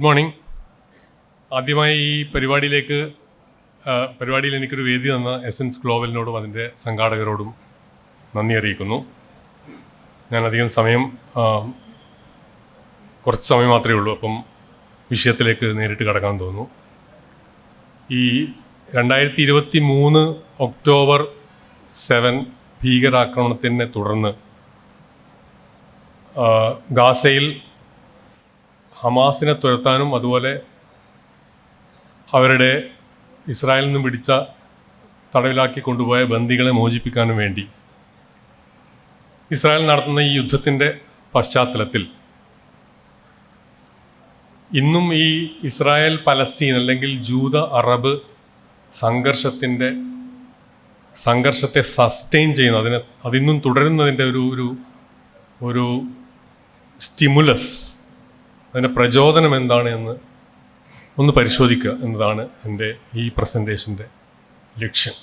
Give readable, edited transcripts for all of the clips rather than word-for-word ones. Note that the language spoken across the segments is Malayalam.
Good morning. ആദ്യമായി ഈ പരിപാടിയിൽ എനിക്കൊരു വേദി തന്ന എസൻസ് ഗ്ലോബലിനോടും അതിൻ്റെ സംഘാടകരോടും നന്ദി അറിയിക്കുന്നു. ഞാനധികം കുറച്ച് സമയം മാത്രമേ ഉള്ളൂ, അപ്പം വിഷയത്തിലേക്ക് നേരിട്ട് കടക്കാൻ തോന്നുന്നു. ഈ 2023 ഒക്ടോബർ 7 ഭീകരാക്രമണത്തിനെ തുടർന്ന് ഗാസയിൽ ഹമാസിനെ തുരത്താനും അതുപോലെ അവരുടെ ഇസ്രായേലിൽ നിന്നും പിടിച്ച തടവിലാക്കി കൊണ്ടുപോയ ബന്ദികളെ മോചിപ്പിക്കാനും വേണ്ടി ഇസ്രായേൽ നടത്തുന്ന ഈ യുദ്ധത്തിൻ്റെ പശ്ചാത്തലത്തിൽ ഇന്നും ഈ ഇസ്രായേൽ പലസ്തീൻ അല്ലെങ്കിൽ ജൂത അറബ് സംഘർഷത്തെ സസ്റ്റെയിൻ ചെയ്യുന്ന അതിന്നും തുടരുന്നതിൻ്റെ ഒരു സ്റ്റിമുലസ്, അതിൻ്റെ പ്രചോദനം എന്താണ് എന്ന് ഒന്ന് പരിശോധിക്കുക എന്നതാണ് എൻ്റെ ഈ പ്രസൻറ്റേഷൻ്റെ ലക്ഷ്യം.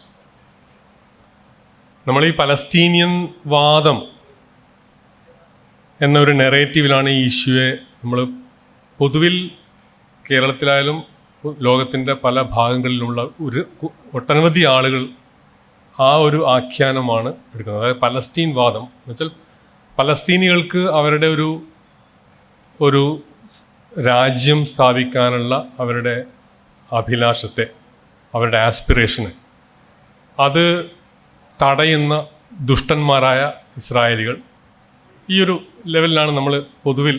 നമ്മൾ ഈ പലസ്തീനിയൻ വാദം എന്നൊരു നെറേറ്റീവിലാണ് ഈ ഇഷ്യൂയെ നമ്മൾ പൊതുവിൽ കേരളത്തിലായാലും ലോകത്തിൻ്റെ പല ഭാഗങ്ങളിലുള്ള ഒട്ടനവധി ആളുകൾ ആ ഒരു ആഖ്യാനമാണ് എടുക്കുന്നത്. അതായത് പലസ്തീൻ വാദം എന്ന് വെച്ചാൽ പലസ്തീനികൾക്ക് അവരുടെ ഒരു രാജ്യം സ്ഥാപിക്കാനുള്ള അവരുടെ അഭിലാഷത്തെ, അവരുടെ ആസ്പിറേഷന് അത് തടയുന്ന ദുഷ്ടന്മാരായ ഇസ്രായേലികൾ, ഈ ഒരു ലെവലിലാണ് നമ്മൾ പൊതുവിൽ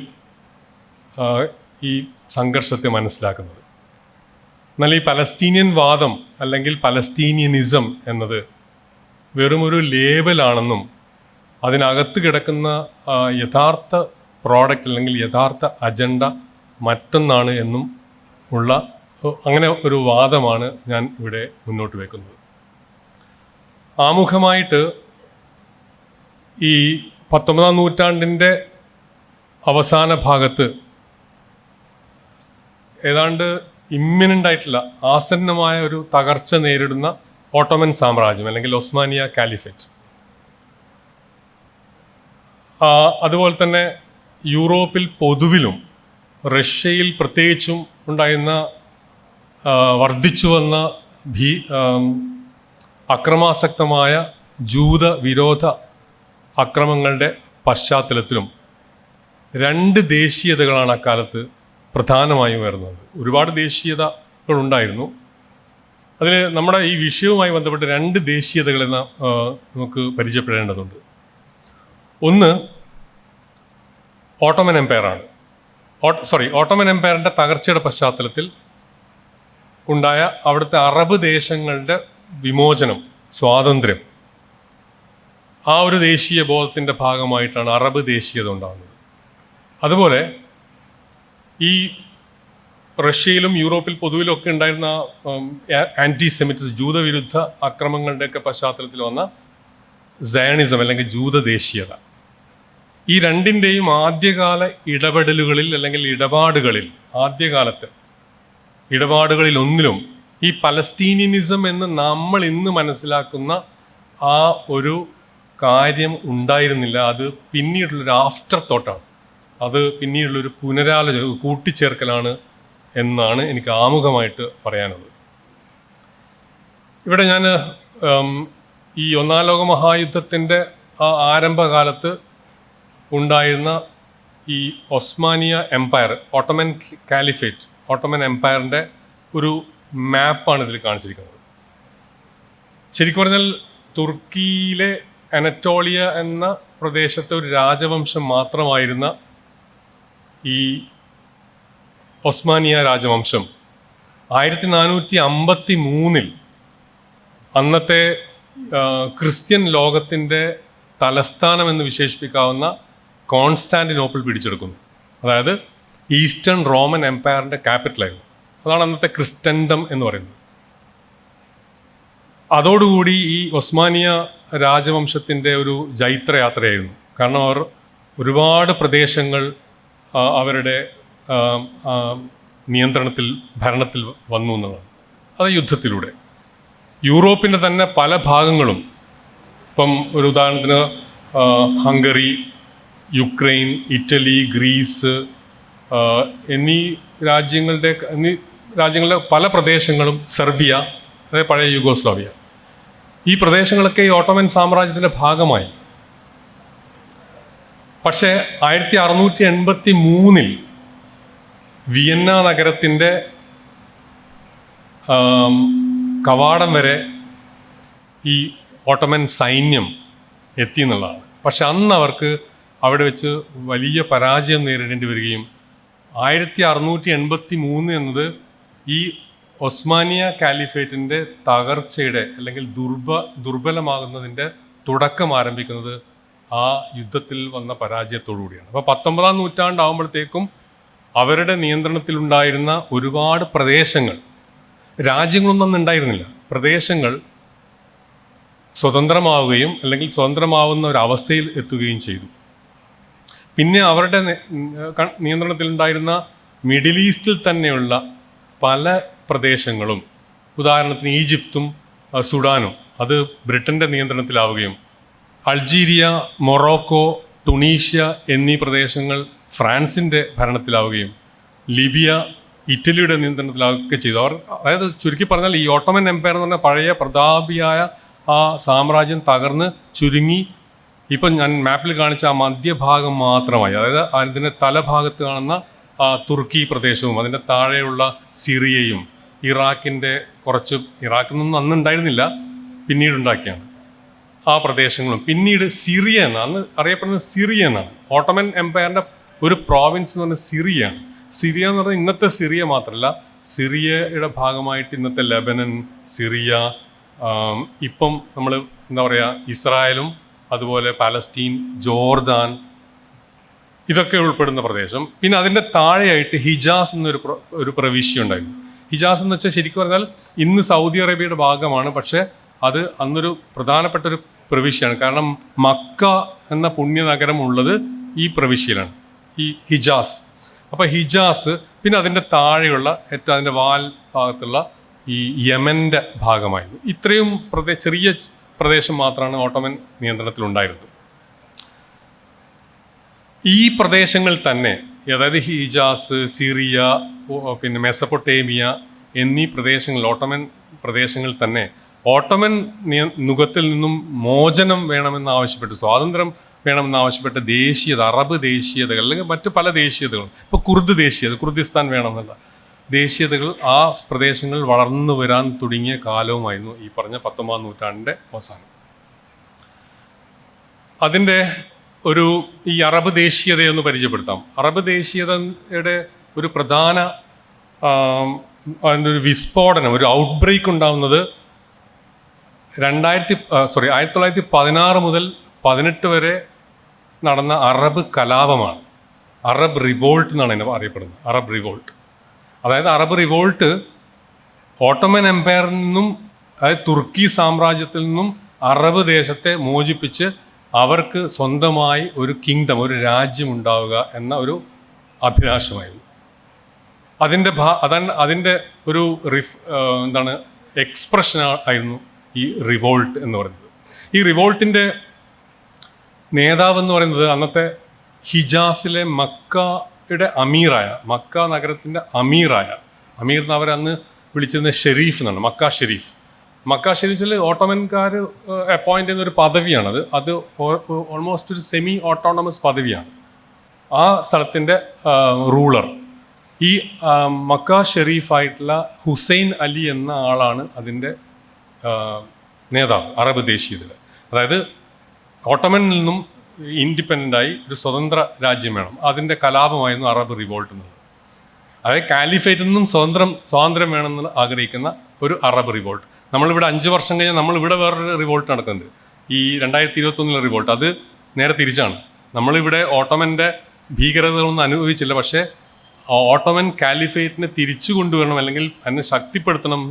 ഈ സംഘർഷത്തെ മനസ്സിലാക്കുന്നത്. എന്നാൽ ഈ പലസ്തീനിയൻ വാദം അല്ലെങ്കിൽ പലസ്തീനിയനിസം എന്നത് വെറുമൊരു ലേബലാണെന്നും അതിനകത്ത് കിടക്കുന്ന യഥാർത്ഥ പ്രോഡക്റ്റ് അല്ലെങ്കിൽ യഥാർത്ഥ അജണ്ട മറ്റൊന്നാണ് എന്നും ഉള്ള അങ്ങനെ ഒരു വാദമാണ് ഞാൻ ഇവിടെ മുന്നോട്ട് വയ്ക്കുന്നത്. ആമുഖമായിട്ട് ഈ 19-ാം നൂറ്റാണ്ടിൻ്റെ അവസാന ഭാഗത്ത് ഏതാണ്ട് ഇമ്മിനൻ്റായിട്ടുള്ള ആസന്നമായ ഒരു തകർച്ച നേരിടുന്ന ഓട്ടോമൻ സാമ്രാജ്യം അല്ലെങ്കിൽ ഒസ്മാനിയ കാലിഫേറ്റ്, അതുപോലെ തന്നെ യൂറോപ്പിൽ പൊതുവിലും റഷ്യയിൽ പ്രത്യേകിച്ചും ഉണ്ടായിരുന്ന വർദ്ധിച്ചു വന്ന അക്രമാസക്തമായ ജൂത വിരോധ അക്രമങ്ങളുടെ പശ്ചാത്തലത്തിലും രണ്ട് ദേശീയതകളാണ് അക്കാലത്ത് പ്രധാനമായും വരുന്നത്. ഒരുപാട് ദേശീയതകളുണ്ടായിരുന്നു. അതിൽ നമ്മുടെ ഈ വിഷയവുമായി ബന്ധപ്പെട്ട് രണ്ട് ദേശീയതകളെ നമുക്ക് പരിചയപ്പെടേണ്ടതുണ്ട്. ഒന്ന് ഓട്ടോമൻ എംപയറാണ്. ഓട്ടോമൻ എംപയറിൻ്റെ തകർച്ചയുടെ പശ്ചാത്തലത്തിൽ ഉണ്ടായ അവിടുത്തെ അറബ് ദേശങ്ങളുടെ വിമോചനം, സ്വാതന്ത്ര്യം, ആ ഒരു ദേശീയ ബോധത്തിൻ്റെ ഭാഗമായിട്ടാണ് അറബ് ദേശീയത ഉണ്ടാകുന്നത്. അതുപോലെ ഈ റഷ്യയിലും യൂറോപ്പിൽ പൊതുവിലൊക്കെ ഉണ്ടായിരുന്ന ആൻറ്റിസെമിറ്റിസം, ജൂതവിരുദ്ധ അക്രമങ്ങളുടെയൊക്കെ പശ്ചാത്തലത്തിൽ വന്ന സയണിസം അല്ലെങ്കിൽ ജൂതദേശീയത, ഈ രണ്ടിൻ്റെയും ആദ്യകാല ഇടപെടലുകളിൽ അല്ലെങ്കിൽ ആദ്യകാലത്തെ ഇടപാടുകളിൽ ഒന്നിലും ഈ പലസ്തീനിയനിസം എന്ന് നമ്മൾ ഇന്ന് മനസ്സിലാക്കുന്ന ആ ഒരു കാര്യം ഉണ്ടായിരുന്നില്ല. അത് പിന്നീടുള്ളൊരു ആഫ്റ്റർ തോട്ടാണ്, അത് പിന്നീടുള്ളൊരു കൂട്ടിച്ചേർക്കലാണ് എന്നാണ് എനിക്ക് ആമുഖമായിട്ട് പറയാനുള്ളത്. ഇവിടെ ഞാൻ ഈ ഒന്നാം ലോക മഹായുദ്ധത്തിൻ്റെ ആ ആരംഭകാലത്ത് ഉണ്ടായിരുന്ന ഈ Osmania empire, Ottoman caliphate, Ottoman എംപയറിൻ്റെ ഒരു മാപ്പാണ് ഇതിൽ കാണിച്ചിരിക്കുന്നത്. ശരിക്കും പറഞ്ഞാൽ തുർക്കിയിലെ അനറ്റോളിയ എന്ന പ്രദേശത്തെ ഒരു രാജവംശം മാത്രമായിരുന്ന ഈ ഒസ്മാനിയ രാജവംശം 1453 അന്നത്തെ ക്രിസ്ത്യൻ ലോകത്തിൻ്റെ തലസ്ഥാനം എന്ന് വിശേഷിപ്പിക്കാവുന്ന കോൺസ്റ്റാന്റിനോപ്പിൾ പിടിച്ചെടുക്കുന്നു. അതായത് ഈസ്റ്റേൺ റോമൻ എംപയറിൻ്റെ ക്യാപിറ്റലായിരുന്നു. അതാണ് അന്നത്തെ ക്രിസ്ത്യൻഡം എന്ന് പറയുന്നത്. അതോടുകൂടി ഈ ഒസ്മാനിയ രാജവംശത്തിൻ്റെ ഒരു ജൈത്രയാത്രയായിരുന്നു. കാരണം അവർ ഒരുപാട് പ്രദേശങ്ങൾ അവരുടെ ഭരണത്തിൽ വന്നു എന്നതാണ്. അത് യുദ്ധത്തിലൂടെ യൂറോപ്പിൻ്റെ തന്നെ പല ഭാഗങ്ങളും, ഇപ്പം ഒരു ഉദാഹരണത്തിന് ഹംഗറി, യുക്രൈൻ, ഇറ്റലി, ഗ്രീസ്, എന്നീ രാജ്യങ്ങളുടെ പല പ്രദേശങ്ങളും സെർബിയ, അതായത് പഴയ യുഗോസ്ലാവിയ, ഈ പ്രദേശങ്ങളൊക്കെ ഈ ഓട്ടോമൻ സാമ്രാജ്യത്തിൻ്റെ ഭാഗമായി. പക്ഷേ 1683 വിയന്ന നഗരത്തിൻ്റെ കവാടം വരെ ഈ ഓട്ടോമൻ സൈന്യം എത്തി എന്നുള്ളതാണ്. പക്ഷെ അന്ന് അവർക്ക് അവിടെ വെച്ച് വലിയ പരാജയം നേരിടേണ്ടി വരികയും 1683 എന്നത് ഈ ഒസ്മാനിയ കാലിഫേറ്റിൻ്റെ തകർച്ചയുടെ അല്ലെങ്കിൽ ദുർബലമാകുന്നതിൻ്റെ തുടക്കം ആരംഭിക്കുന്നത് ആ യുദ്ധത്തിൽ വന്ന പരാജയത്തോടുകൂടിയാണ്. അപ്പോൾ 19-ാം നൂറ്റാണ്ടാകുമ്പോഴത്തേക്കും അവരുടെ നിയന്ത്രണത്തിലുണ്ടായിരുന്ന ഒരുപാട് പ്രദേശങ്ങൾ, രാജ്യങ്ങളൊന്നും അന്ന് ഉണ്ടായിരുന്നില്ല, പ്രദേശങ്ങൾ സ്വതന്ത്രമാവുകയും അല്ലെങ്കിൽ സ്വതന്ത്രമാവുന്ന ഒരവസ്ഥയിൽ എത്തുകയും ചെയ്തു. പിന്നെ അവരുടെ നിയന്ത്രണത്തിലുണ്ടായിരുന്ന മിഡിൽ ഈസ്റ്റിൽ തന്നെയുള്ള പല പ്രദേശങ്ങളും, ഉദാഹരണത്തിന് ഈജിപ്തും സുഡാനും, അത് ബ്രിട്ടൻ്റെ നിയന്ത്രണത്തിലാവുകയും അൾജീരിയ, മൊറോക്കോ, ടുണീഷ്യ എന്നീ പ്രദേശങ്ങൾ ഫ്രാൻസിൻ്റെ ഭരണത്തിലാവുകയും ലിബിയ ഇറ്റലിയുടെ നിയന്ത്രണത്തിലാവുകയൊക്കെ ചെയ്തു. അതായത് ചുരുക്കി പറഞ്ഞാൽ ഈ ഓട്ടോമൻ എംപയർ എന്ന് പറഞ്ഞാൽ പഴയ പ്രതാപിയായ ആ സാമ്രാജ്യം തകർന്ന് ചുരുങ്ങി ഇപ്പം ഞാൻ മാപ്പിൽ കാണിച്ച ആ മധ്യഭാഗം മാത്രമായി, അതായത് അതിൻ്റെ തലഭാഗത്ത് കാണുന്ന തുർക്കി പ്രദേശവും അതിൻ്റെ താഴെയുള്ള സിറിയയും ഇറാഖിൻ്റെ ഇറാഖിൽ നിന്നും അന്ന് ഉണ്ടായിരുന്നില്ല, പിന്നീട് ഉണ്ടാക്കിയാണ് ആ പ്രദേശങ്ങളും, പിന്നീട് സിറിയ എന്നാണ് അന്ന് അറിയപ്പെടുന്നത്. സിറിയ എന്നാണ് ഓട്ടോമൻ എംപയറിൻ്റെ ഒരു പ്രോവിൻസ് എന്ന് പറഞ്ഞാൽ സിറിയയാണ്. സിറിയ എന്ന് പറഞ്ഞാൽ ഇന്നത്തെ സിറിയ മാത്രമല്ല, സിറിയയുടെ ഭാഗമായിട്ട് ഇന്നത്തെ ലെബനൻ, സിറിയ, ഇപ്പം നമ്മൾ എന്താ പറയുക ഇസ്രായേലും അതുപോലെ പാലസ്തീൻ, ജോർദാൻ, ഇതൊക്കെ ഉൾപ്പെടുന്ന പ്രദേശം. പിന്നെ അതിൻ്റെ താഴെയായിട്ട് ഹിജാസ് എന്നൊരു പ്രവിശ്യ ഉണ്ടായിരുന്നു. ഹിജാസ് എന്ന് വെച്ചാൽ ശരിക്കും പറഞ്ഞാൽ ഇന്ന് സൗദി അറേബ്യയുടെ ഭാഗമാണ്, പക്ഷേ അത് അന്നൊരു പ്രധാനപ്പെട്ട ഒരു പ്രവിശ്യയാണ്. കാരണം മക്ക എന്ന പുണ്യനഗരം ഉള്ളത് ഈ പ്രവിശ്യയിലാണ്, ഈ ഹിജാസ്. അപ്പോൾ ഹിജാസ്, പിന്നെ അതിൻ്റെ താഴെയുള്ള ഏറ്റവും അതിൻ്റെ വാൽ ഭാഗത്തുള്ള ഈ യമൻ്റെ ഭാഗമായിരുന്നു. ഇത്രയും ചെറിയ പ്രദേശം മാത്രമാണ് ഓട്ടോമൻ നിയന്ത്രണത്തിലുണ്ടായിരുന്നത്. ഈ പ്രദേശങ്ങൾ തന്നെ, അതായത് ഹിജാസ്, സിറിയ, പിന്നെ മെസപ്പൊട്ടേമിയ എന്നീ പ്രദേശങ്ങൾ, ഓട്ടോമൻ പ്രദേശങ്ങൾ തന്നെ ഓട്ടോമൻ നുകത്തിൽ നിന്നും മോചനം വേണമെന്ന് ആവശ്യപ്പെട്ട്, സ്വാതന്ത്ര്യം വേണമെന്ന് ആവശ്യപ്പെട്ട ദേശീയത, അറബ് ദേശീയതകൾ അല്ലെങ്കിൽ മറ്റ് പല ദേശീയതകളും, ഇപ്പോൾ കുർദ് ദേശീയത, കുർദിസ്ഥാൻ വേണമെന്നുള്ള ദേശീയതകൾ ആ പ്രദേശങ്ങളിൽ വളർന്നു വരാൻ തുടങ്ങിയ കാലവുമായിരുന്നു ഈ പറഞ്ഞ 19-ാം നൂറ്റാണ്ടിൻ്റെ അവസാനം. അതിൻ്റെ ഈ അറബ് ദേശീയതയൊന്ന് പരിചയപ്പെടുത്താം. അറബ് ദേശീയതയുടെ ഒരു പ്രധാന അതിൻ്റെ ഒരു വിസ്ഫോടനം, ഒരു ഔട്ട്ബ്രേക്ക് ഉണ്ടാകുന്നത് 1916 മുതൽ 18 വരെ നടന്ന അറബ് കലാപമാണ്. അറബ് റിവോൾട്ട് എന്നാണ് അതിനെ അറിയപ്പെടുന്നത്. അറബ് റിവോൾട്ട്, അതായത് അറബ് റിവോൾട്ട് ഓട്ടോമൻ എംപയറിൽ നിന്നും, അതായത് തുർക്കി സാമ്രാജ്യത്തിൽ നിന്നും അറബ് ദേശത്തെ മോചിപ്പിച്ച് അവർക്ക് സ്വന്തമായി ഒരു കിങ്ഡം, ഒരു രാജ്യം ഉണ്ടാവുക എന്ന ഒരു അഭിലാഷമായിരുന്നു. അതിൻ്റെ ഒരു എക്സ്പ്രഷൻ ആയിരുന്നു ഈ റിവോൾട്ട് എന്ന് പറയുന്നത്. ഈ റിവോൾട്ടിൻ്റെ നേതാവെന്ന് പറയുന്നത് അന്നത്തെ ഹിജാസിലെ മക്കയുടെ അമീറായ, മക്ക നഗരത്തിൻ്റെ അമീർ എന്ന് അവരന്ന് വിളിച്ചിരുന്ന ഷെരീഫ് എന്നാണ്, മക്ക ഷെരീഫ്. മക്ക ഷെരീഫിൽ ഓട്ടോമൻകാർ അപ്പോയിൻ്റ് ചെയ്യുന്ന ഒരു പദവിയാണത്. അത് ഓൾമോസ്റ്റ് ഒരു സെമി ഓട്ടോണമസ് പദവിയാണ്. ആ സ്ഥലത്തിൻ്റെ റൂളർ ഈ മക്ക ഷെരീഫായിട്ടുള്ള ഹുസൈൻ അലി എന്ന ആളാണ് അതിൻ്റെ നേതാവ് അറബ് ദേശീയതയിൽ. അതായത് ഓട്ടോമനിൽ നിന്നും ഇൻഡിപെൻഡൻ്റായി ഒരു സ്വതന്ത്ര രാജ്യം വേണം, അതിൻ്റെ കലാപമായിരുന്നു അറബ് റിവോൾട്ട് എന്നുള്ളത്. അതായത് കാലിഫേറ്റിൽ നിന്നും സ്വാതന്ത്ര്യം വേണമെന്ന് ആഗ്രഹിക്കുന്ന ഒരു അറബ് റിവോൾട്ട്. നമ്മളിവിടെ 5 വർഷം കഴിഞ്ഞാൽ നമ്മളിവിടെ വേറൊരു റിവോൾട്ട് നടക്കുന്നുണ്ട്, ഈ 2021 റിവോൾട്ട്. അത് നേരെ തിരിച്ചാണ്. നമ്മളിവിടെ ഓട്ടോമൻ്റെ ഭീകരതകളൊന്നും അനുഭവിച്ചില്ല, പക്ഷേ ഓട്ടോമൻ കാലിഫേറ്റിനെ തിരിച്ചു കൊണ്ടുവരണം, അല്ലെങ്കിൽ അതിനെ ശക്തിപ്പെടുത്തണം,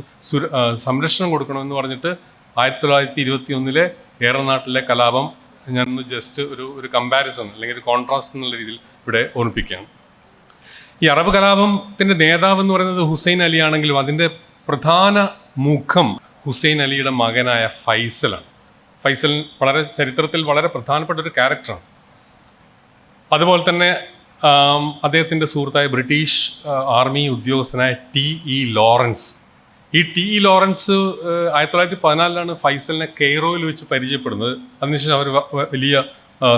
സംരക്ഷണം കൊടുക്കണമെന്ന് പറഞ്ഞിട്ട് 1921 ഏറനാട്ടിലെ കലാപം ഞാനൊന്ന് ജസ്റ്റ് ഒരു കമ്പാരിസൺ അല്ലെങ്കിൽ ഒരു കോൺട്രാസ്റ്റ് എന്നുള്ള രീതിയിൽ ഇവിടെ ഓർമ്മിപ്പിക്കുകയാണ്. ഈ അറബ് കലാപത്തിൻ്റെ നേതാവ് എന്ന് പറയുന്നത് ഹുസൈൻ അലി ആണെങ്കിലും അതിൻ്റെ പ്രധാന മുഖം ഹുസൈൻ അലിയുടെ മകനായ ഫൈസലാണ്. ഫൈസൽ ചരിത്രത്തിൽ വളരെ പ്രധാനപ്പെട്ട ഒരു ക്യാരക്ടറാണ്. അതുപോലെ തന്നെ അദ്ദേഹത്തിൻ്റെ സുഹൃത്തായ ബ്രിട്ടീഷ് ആർമി ഉദ്യോഗസ്ഥനായ ടി.ഇ. ലോറൻസ്. ഈ ടി.ഇ. ലോറൻസ് 1914 ഫൈസലിനെ കെയ്റോയിൽ വെച്ച് പരിചയപ്പെടുന്നത്. അതിനുശേഷം അവർ വലിയ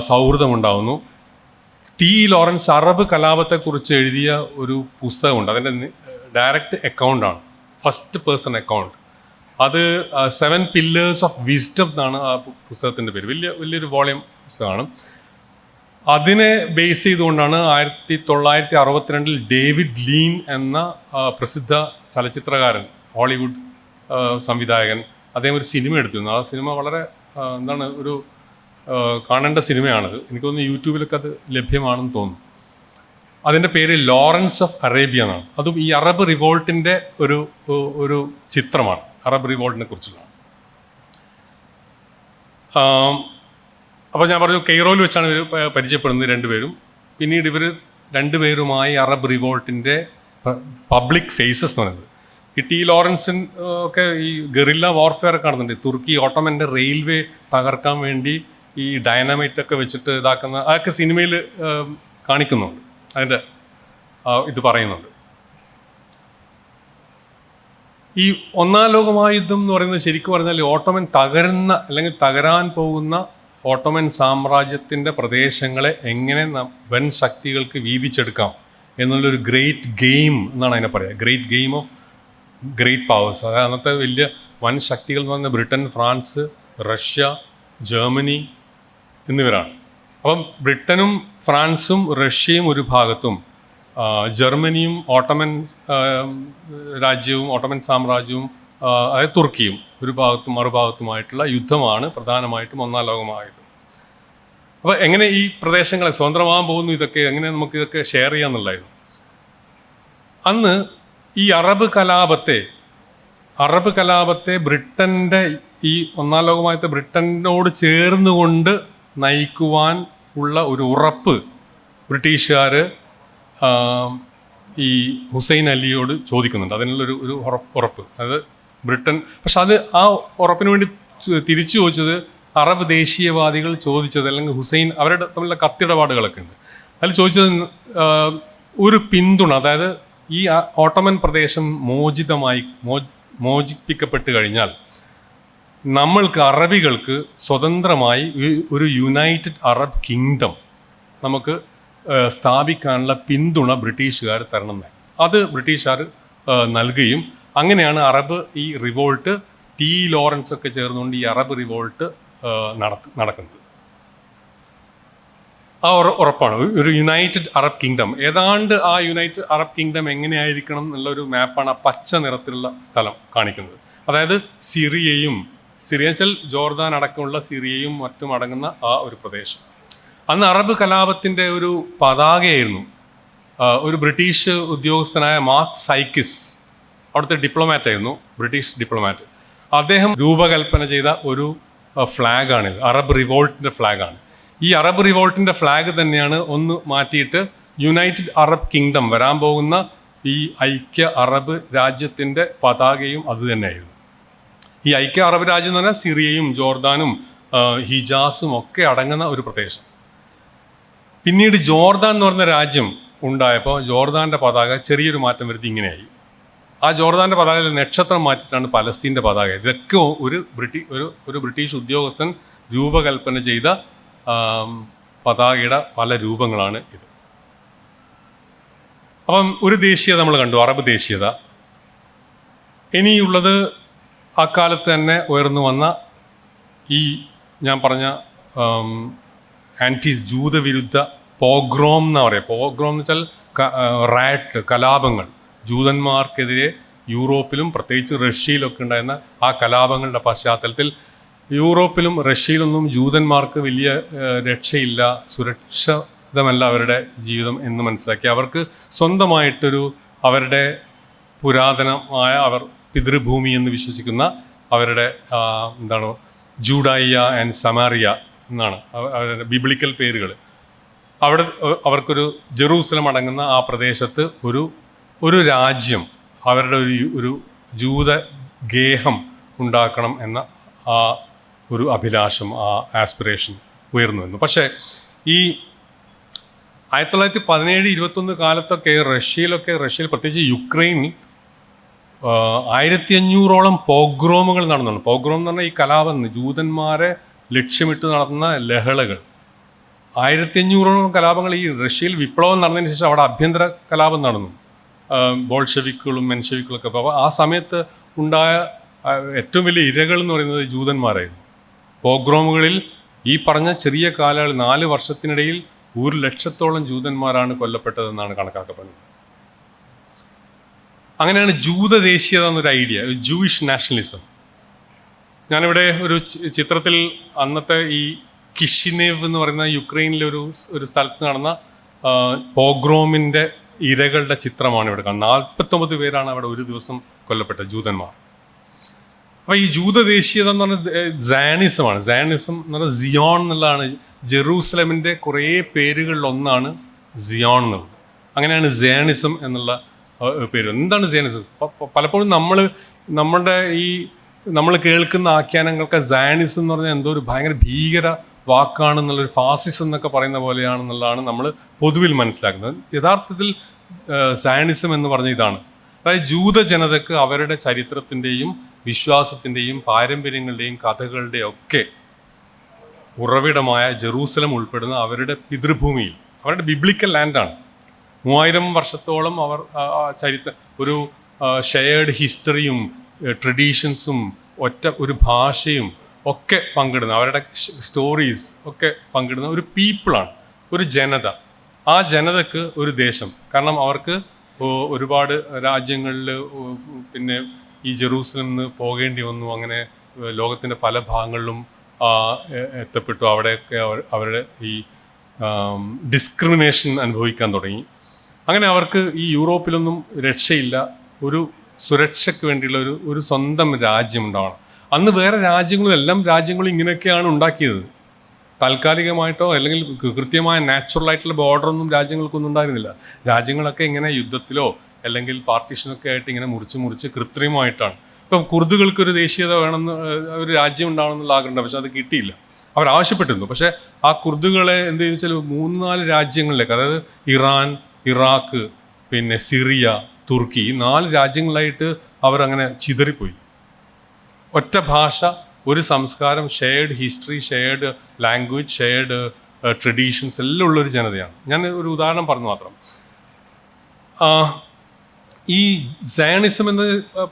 സൗഹൃദമുണ്ടാവുന്നു. ടി.ഇ. ലോറൻസ് അറബ് കലാപത്തെക്കുറിച്ച് എഴുതിയ ഒരു പുസ്തകമുണ്ട്. അതിൻ്റെ ഡയറക്റ്റ് അക്കൗണ്ടാണ്, ഫസ്റ്റ് പേഴ്സൺ അക്കൗണ്ട്. അത് 7 പില്ലേഴ്സ് ഓഫ് വിസ്ഡം എന്നാണ് ആ പുസ്തകത്തിൻ്റെ പേര്. വലിയൊരു വോളിയം പുസ്തകമാണ്. അതിനെ ബേസ് ചെയ്തുകൊണ്ടാണ് 1962 ഡേവിഡ് ലീൻ എന്ന പ്രസിദ്ധ ചലച്ചിത്രകാരൻ, ഹോളിവുഡ് സംവിധായകൻ, അദ്ദേഹം ഒരു സിനിമ എടുത്തിരുന്നു. ആ സിനിമ വളരെ ഒരു കാണേണ്ട സിനിമയാണത്. എനിക്ക് തോന്നുന്നു യൂട്യൂബിലൊക്കെ അത് ലഭ്യമാണെന്ന് തോന്നുന്നു. അതിൻ്റെ പേര് ലോറൻസ് ഓഫ് അറേബ്യ എന്നാണ്. അതും ഈ അറബ് റിവോൾട്ടിൻ്റെ ഒരു ചിത്രമാണ്, അറബ് റിവോൾട്ടിനെ കുറിച്ചുള്ള. അപ്പോൾ ഞാൻ പറഞ്ഞു, കെയ്റോയിൽ വെച്ചാണ് ഇവർ പരിചയപ്പെടുന്നത് രണ്ടുപേരും. പിന്നീട് ഇവർ രണ്ടുപേരുമായി അറബ് റിവോൾട്ടിൻ്റെ പബ്ലിക് ഫേസസ് എന്ന് പറയുന്നത്. ഈ ടി. ലോറൻസിൻ ഒക്കെ ഈ ഗറില്ല വാർഫെയർ ഒക്കെ നടന്നുണ്ട്. തുർക്കി ഓട്ടോമൻ്റെ റെയിൽവേ തകർക്കാൻ വേണ്ടി ഈ ഡൈനാമൈറ്റൊക്കെ വെച്ചിട്ട് ഇതാക്കുന്ന അതൊക്കെ സിനിമയിൽ കാണിക്കുന്നുണ്ട്. അതിൻ്റെ ഇത് പറയുന്നുണ്ട്. ഈ ഒന്നാം ലോകമഹായുദ്ധം എന്ന് പറയുന്നത് ശരിക്കും പറഞ്ഞാൽ ഓട്ടോമൻ തകരുന്ന അല്ലെങ്കിൽ തകരാൻ പോകുന്ന ഓട്ടോമൻ സാമ്രാജ്യത്തിൻ്റെ പ്രദേശങ്ങളെ എങ്ങനെ വൻ ശക്തികൾക്ക് വീതിച്ചെടുക്കാം എന്നുള്ളൊരു ഗ്രേറ്റ് ഗെയിം എന്നാണ് അതിനെ പറയുക. Great game of great powers. അതായത് അന്നത്തെ വലിയ വൻ ശക്തികൾ എന്ന് പറഞ്ഞാൽ ബ്രിട്ടൻ, ഫ്രാൻസ്, റഷ്യ, ജർമ്മനി എന്നിവരാണ്. അപ്പം ബ്രിട്ടനും ഫ്രാൻസും റഷ്യയും ഒരു ഭാഗത്തും ജർമ്മനിയും ഓട്ടോമൻ രാജ്യവും ഓട്ടോമൻ സാമ്രാജ്യവും അതായത് തുർക്കിയും ഒരു ഭാഗത്തും മറുഭാഗത്തുമായിട്ടുള്ള യുദ്ധമാണ് പ്രധാനമായിട്ടും ഒന്നാം ലോകമഹായുദ്ധം. അപ്പോൾ എങ്ങനെ ഈ പ്രദേശങ്ങളെ സ്വതന്ത്രമാകാൻ പോകുന്നു, ഇതൊക്കെ എങ്ങനെ നമുക്ക് ഇതൊക്കെ ഷെയർ ചെയ്യാമെന്നുള്ളതായിരുന്നു. അന്ന് ഈ അറബ് കലാപത്തെ ബ്രിട്ടൻ്റെ ഈ ഒന്നാം ലോകമഹായുദ്ധത്തെ ബ്രിട്ടനോട് ചേർന്നുകൊണ്ട് നയിക്കുവാൻ ഉള്ള ഒരു ഉറപ്പ് ബ്രിട്ടീഷുകാർ ഈ ഹുസൈൻ അലിയോട് ചോദിക്കുന്നുണ്ട്. അതിനുള്ളൊരു ഉറപ്പ്. അത് ബ്രിട്ടൻ, പക്ഷെ അത് ആ ഉറപ്പിന് വേണ്ടി തിരിച്ചു ചോദിച്ചത് അറബ് ദേശീയവാദികൾ ചോദിച്ചത്, അല്ലെങ്കിൽ ഹുസൈൻ അവരുടെ തമ്മിലുള്ള കത്തിടപാടുകളൊക്കെ ഉണ്ട്. അതിൽ ചോദിച്ചത് ഒരു പിന്തുണ, അതായത് ഈ ഓട്ടോമൻ പ്രദേശം മോചിപ്പിക്കപ്പെട്ട് കഴിഞ്ഞാൽ നമ്മൾക്ക് അറബികൾക്ക് സ്വതന്ത്രമായി ഒരു യുണൈറ്റഡ് അറബ് കിങ്ഡം നമുക്ക് സ്ഥാപിക്കാനുള്ള പിന്തുണ ബ്രിട്ടീഷുകാർ തരണം എന്നായി. അത് ബ്രിട്ടീഷുകാർ നൽകുകയും അങ്ങനെയാണ് അറബ് ഈ റിവോൾട്ട്, ടി. ലോറൻസ് ഒക്കെ ചേർന്നുകൊണ്ട് ഈ അറബ് റിവോൾട്ട് നടക്കുന്നത്. ആ ഉറപ്പാണ് ഒരു യുണൈറ്റഡ് അറബ് കിങ്ഡം. ഏതാണ്ട് ആ യുണൈറ്റഡ് അറബ് കിങ്ഡം എങ്ങനെയായിരിക്കണം എന്നുള്ളൊരു മാപ്പാണ് ആ പച്ച നിറത്തിലുള്ള സ്ഥലം കാണിക്കുന്നത്. അതായത് സിറിയ വെച്ചാൽ ജോർദാൻ അടക്കമുള്ള സിറിയയും മറ്റും അടങ്ങുന്ന ആ ഒരു പ്രദേശം. അന്ന് അറബ് കലാപത്തിൻ്റെ ഒരു പതാകയായിരുന്നു ഒരു ബ്രിട്ടീഷ് ഉദ്യോഗസ്ഥനായ മാർക്ക് സൈക്കിസ്, അവിടുത്തെ ഡിപ്ലോമാറ്റായിരുന്നു, ബ്രിട്ടീഷ് ഡിപ്ലോമാറ്റ്. അദ്ദേഹം രൂപകൽപ്പന ചെയ്ത ഒരു ഫ്ലാഗാണിത്, അറബ് റിവോൾട്ടിൻ്റെ ഫ്ലാഗാണ്. ഈ അറബ് റിവോൾട്ടിൻ്റെ ഫ്ലാഗ് തന്നെയാണ് ഒന്ന് മാറ്റിയിട്ട് യുണൈറ്റഡ് അറബ് കിങ്ഡം വരാൻ പോകുന്ന ഈ ഐക്യ അറബ് രാജ്യത്തിൻ്റെ പതാകയും അതുതന്നെയായിരുന്നു. ഈ ഐക്യ അറബ് രാജ്യം എന്ന് പറഞ്ഞാൽ സിറിയയും ജോർദാനും ഹിജാസും ഒക്കെ അടങ്ങുന്ന ഒരു പ്രദേശം. പിന്നീട് ജോർദാൻ എന്ന് പറയുന്ന രാജ്യം ഉണ്ടായപ്പോൾ ജോർദാൻ്റെ പതാക ചെറിയൊരു മാറ്റം വരുത്തി ഇങ്ങനെയായി. ആ ജോർദാൻ്റെ പതാകയിൽ നക്ഷത്രം മാറ്റിയിട്ടാണ് പലസ്തീൻ്റെ പതാക. ഇതൊക്കെ ഒരു ബ്രിട്ടീഷ് ഉദ്യോഗസ്ഥൻ രൂപകൽപ്പന ചെയ്ത പതാകയുടെ പല രൂപങ്ങളാണ് ഇത്. അപ്പം ഒരു ദേശീയത നമ്മൾ കണ്ടു, അറബ് ദേശീയത. ഇനിയുള്ളത് അക്കാലത്ത് തന്നെ ഉയർന്നു വന്ന ഈ ഞാൻ പറഞ്ഞ ജൂതവിരുദ്ധ പോഗ്രോം എന്നാ പറയുക. പോഗ്രോം എന്ന് വെച്ചാൽ റാറ്റ്, കലാപങ്ങൾ, ജൂതന്മാർക്കെതിരെ യൂറോപ്പിലും പ്രത്യേകിച്ച് റഷ്യയിലൊക്കെ ഉണ്ടായിരുന്ന ആ കലാപങ്ങളുടെ പശ്ചാത്തലത്തിൽ യൂറോപ്പിലും റഷ്യയിലൊന്നും ജൂതന്മാർക്ക് വലിയ രക്ഷയില്ല, സുരക്ഷിതമല്ല അവരുടെ ജീവിതം എന്ന് മനസ്സിലാക്കി അവർക്ക് സ്വന്തമായിട്ടൊരു അവരുടെ പുരാതനമായ അവർ പിതൃഭൂമി എന്ന് വിശ്വസിക്കുന്ന അവരുടെ ജൂഡായിയ ആൻഡ് സമാറിയ എന്നാണ് അവരുടെ ബിബ്ലിക്കൽ പേരുകൾ. അവിടെ അവർക്കൊരു ജെറൂസലം അടങ്ങുന്ന ആ പ്രദേശത്ത് ഒരു രാജ്യം, അവരുടെ ഒരു ജൂത ഗേഹം ഉണ്ടാക്കണം എന്ന ആ ഒരു അഭിലാഷം, ആ ആസ്പിറേഷൻ ഉയർന്നു വന്നു. പക്ഷേ ഈ 1917-21 കാലത്തൊക്കെ റഷ്യയിൽ പ്രത്യേകിച്ച് യുക്രൈനിൽ 1500ഓളം പോഗ്രോമുകൾ നടന്നു. പോഗ്രോം എന്ന് പറഞ്ഞാൽ ഈ കലാപം, ജൂതന്മാരെ ലക്ഷ്യമിട്ട് നടത്തുന്ന ലഹളകൾ. 1500ഓളം കലാപങ്ങൾ. ഈ റഷ്യയിൽ വിപ്ലവം നടന്നതിന് ശേഷം അവിടെ ആഭ്യന്തര കലാപം നടന്നു, ബോൾഷെവിക്കുകളും മെൻഷെവിക്കുകളൊക്കെ. അപ്പോൾ ആ സമയത്ത് ഉണ്ടായ ഏറ്റവും വലിയ ഇരകൾ എന്ന് പറയുന്നത് ജൂതന്മാരായിരുന്നു. പോഗ്രോമുകളിൽ ഈ പറഞ്ഞ ചെറിയ കാലയളവിൽ 4 വർഷത്തിനിടയിൽ 100,000-ഓളം ജൂതന്മാരാണ് കൊല്ലപ്പെട്ടതെന്നാണ് കണക്കാക്കപ്പെടുന്നത്. അങ്ങനെയാണ് ജൂതദേശീയത എന്നൊരു ഐഡിയ, ജൂയിഷ് നാഷണലിസം. ഞാനിവിടെ ഒരു ചിത്രത്തിൽ അന്നത്തെ ഈ കിഷിനേവ് എന്ന് പറയുന്ന യുക്രൈനിലെ ഒരു സ്ഥലത്ത് നടന്ന പോഗ്രോമിൻ്റെ ഇരകളുടെ ചിത്രമാണ് ഇവിടെ കാണുന്നത്. 49 പേരാണ് അവിടെ ഒരു ദിവസം കൊല്ലപ്പെട്ട ജൂതന്മാർ. അപ്പോൾ ഈ ജൂതദേശീയത എന്ന് പറഞ്ഞാൽ സയണിസമാണ്. സയണിസം എന്ന് പറഞ്ഞാൽ സിയോൺ എന്നുള്ളതാണ്. ജെറൂസലമിൻ്റെ കുറേ പേരുകളിൽ ഒന്നാണ് സിയോൺ എന്നുള്ളത്. അങ്ങനെയാണ് സയണിസം എന്നുള്ള പേര്. എന്താണ് സയണിസം? പലപ്പോഴും നമ്മൾ കേൾക്കുന്ന ആഖ്യാനങ്ങൾക്ക് സയണിസം എന്ന് പറഞ്ഞാൽ എന്തോ ഒരു ഭയങ്കര ഭീകര വാക്കാണെന്നുള്ളൊരു ഫാസിസം എന്നൊക്കെ പറയുന്ന പോലെയാണെന്നുള്ളതാണ് നമ്മൾ പൊതുവിൽ മനസ്സിലാക്കുന്നത്. യഥാർത്ഥത്തിൽ സയണിസം എന്ന് പറഞ്ഞ ഇതാണ്. അതായത് ജൂത ജനതയ്ക്ക് അവരുടെ ചരിത്രത്തിൻ്റെയും വിശ്വാസത്തിൻ്റെയും പാരമ്പര്യങ്ങളുടെയും കഥകളുടെയും ഒക്കെ ഉറവിടമായ ജെറൂസലം ഉൾപ്പെടുന്ന അവരുടെ പിതൃഭൂമിയിൽ, അവരുടെ ബിബ്ലിക്കൽ ലാൻഡാണ്. 3000 വർഷത്തോളം അവർ ഒരു ഷെയർഡ് ഹിസ്റ്ററിയും ട്രഡീഷൻസും ഒരു ഭാഷയും ഒക്കെ പങ്കിടുന്ന, അവരുടെ സ്റ്റോറീസ് ഒക്കെ പങ്കിടുന്ന ഒരു പീപ്പിളാണ്, ഒരു ജനത. ആ ജനതക്ക് ഒരു ദേശം. കാരണം അവർക്ക് ഒരുപാട് രാജ്യങ്ങളിൽ പിന്നെ ഈ ജെറൂസലമിൽ നിന്ന് പോകേണ്ടി വന്നു. അങ്ങനെ ലോകത്തിൻ്റെ പല ഭാഗങ്ങളിലും എത്തപ്പെട്ടു. അവിടെയൊക്കെ അവരുടെ ഈ ഡിസ്ക്രിമിനേഷൻ അനുഭവിക്കാൻ തുടങ്ങി. അങ്ങനെ അവർക്ക് ഈ യൂറോപ്പിലൊന്നും രക്ഷയില്ല. ഒരു സുരക്ഷയ്ക്ക് വേണ്ടിയുള്ള ഒരു സ്വന്തം രാജ്യം ഉണ്ടാവണം. അന്ന് വേറെ രാജ്യങ്ങളും ഇങ്ങനെയൊക്കെയാണ് ഉണ്ടാക്കിയത്. താൽക്കാലികമായിട്ടോ അല്ലെങ്കിൽ കൃത്യമായ നാച്ചുറലായിട്ടുള്ള ബോർഡറൊന്നും രാജ്യങ്ങൾക്കൊന്നും ഉണ്ടായിരുന്നില്ല. രാജ്യങ്ങളൊക്കെ ഇങ്ങനെ യുദ്ധത്തിലോ അല്ലെങ്കിൽ പാർട്ടീഷനൊക്കെ ആയിട്ട് ഇങ്ങനെ മുറിച്ച് കൃത്രിമമായിട്ടാണ്. ഇപ്പം കുർദുകൾക്കൊരു ദേശീയത വേണമെന്ന്, ഒരു രാജ്യം ഉണ്ടാവണമെന്നുള്ള ആഗ്രഹമുണ്ട്. പക്ഷെ അത് കിട്ടിയില്ല. അവർ ആവശ്യപ്പെട്ടിരുന്നു. പക്ഷേ ആ കുർദുകളെ എന്ത് വെച്ചാൽ 3-4 രാജ്യങ്ങളിലേക്ക്, അതായത് ഇറാൻ, ഇറാഖ്, പിന്നെ സിറിയ, തുർക്കി, ഈ 4 രാജ്യങ്ങളായിട്ട് അവരങ്ങനെ ചിതറിപ്പോയി. ഒറ്റ ഭാഷ, ഒരു സംസ്കാരം, shared history, shared language, shared traditions എല്ലാം ഉള്ളൊരു ജനതയാണ്. ഞാൻ ഒരു ഉദാഹരണം പറഞ്ഞു മാത്രം. ഈ സയണിസം എന്ന്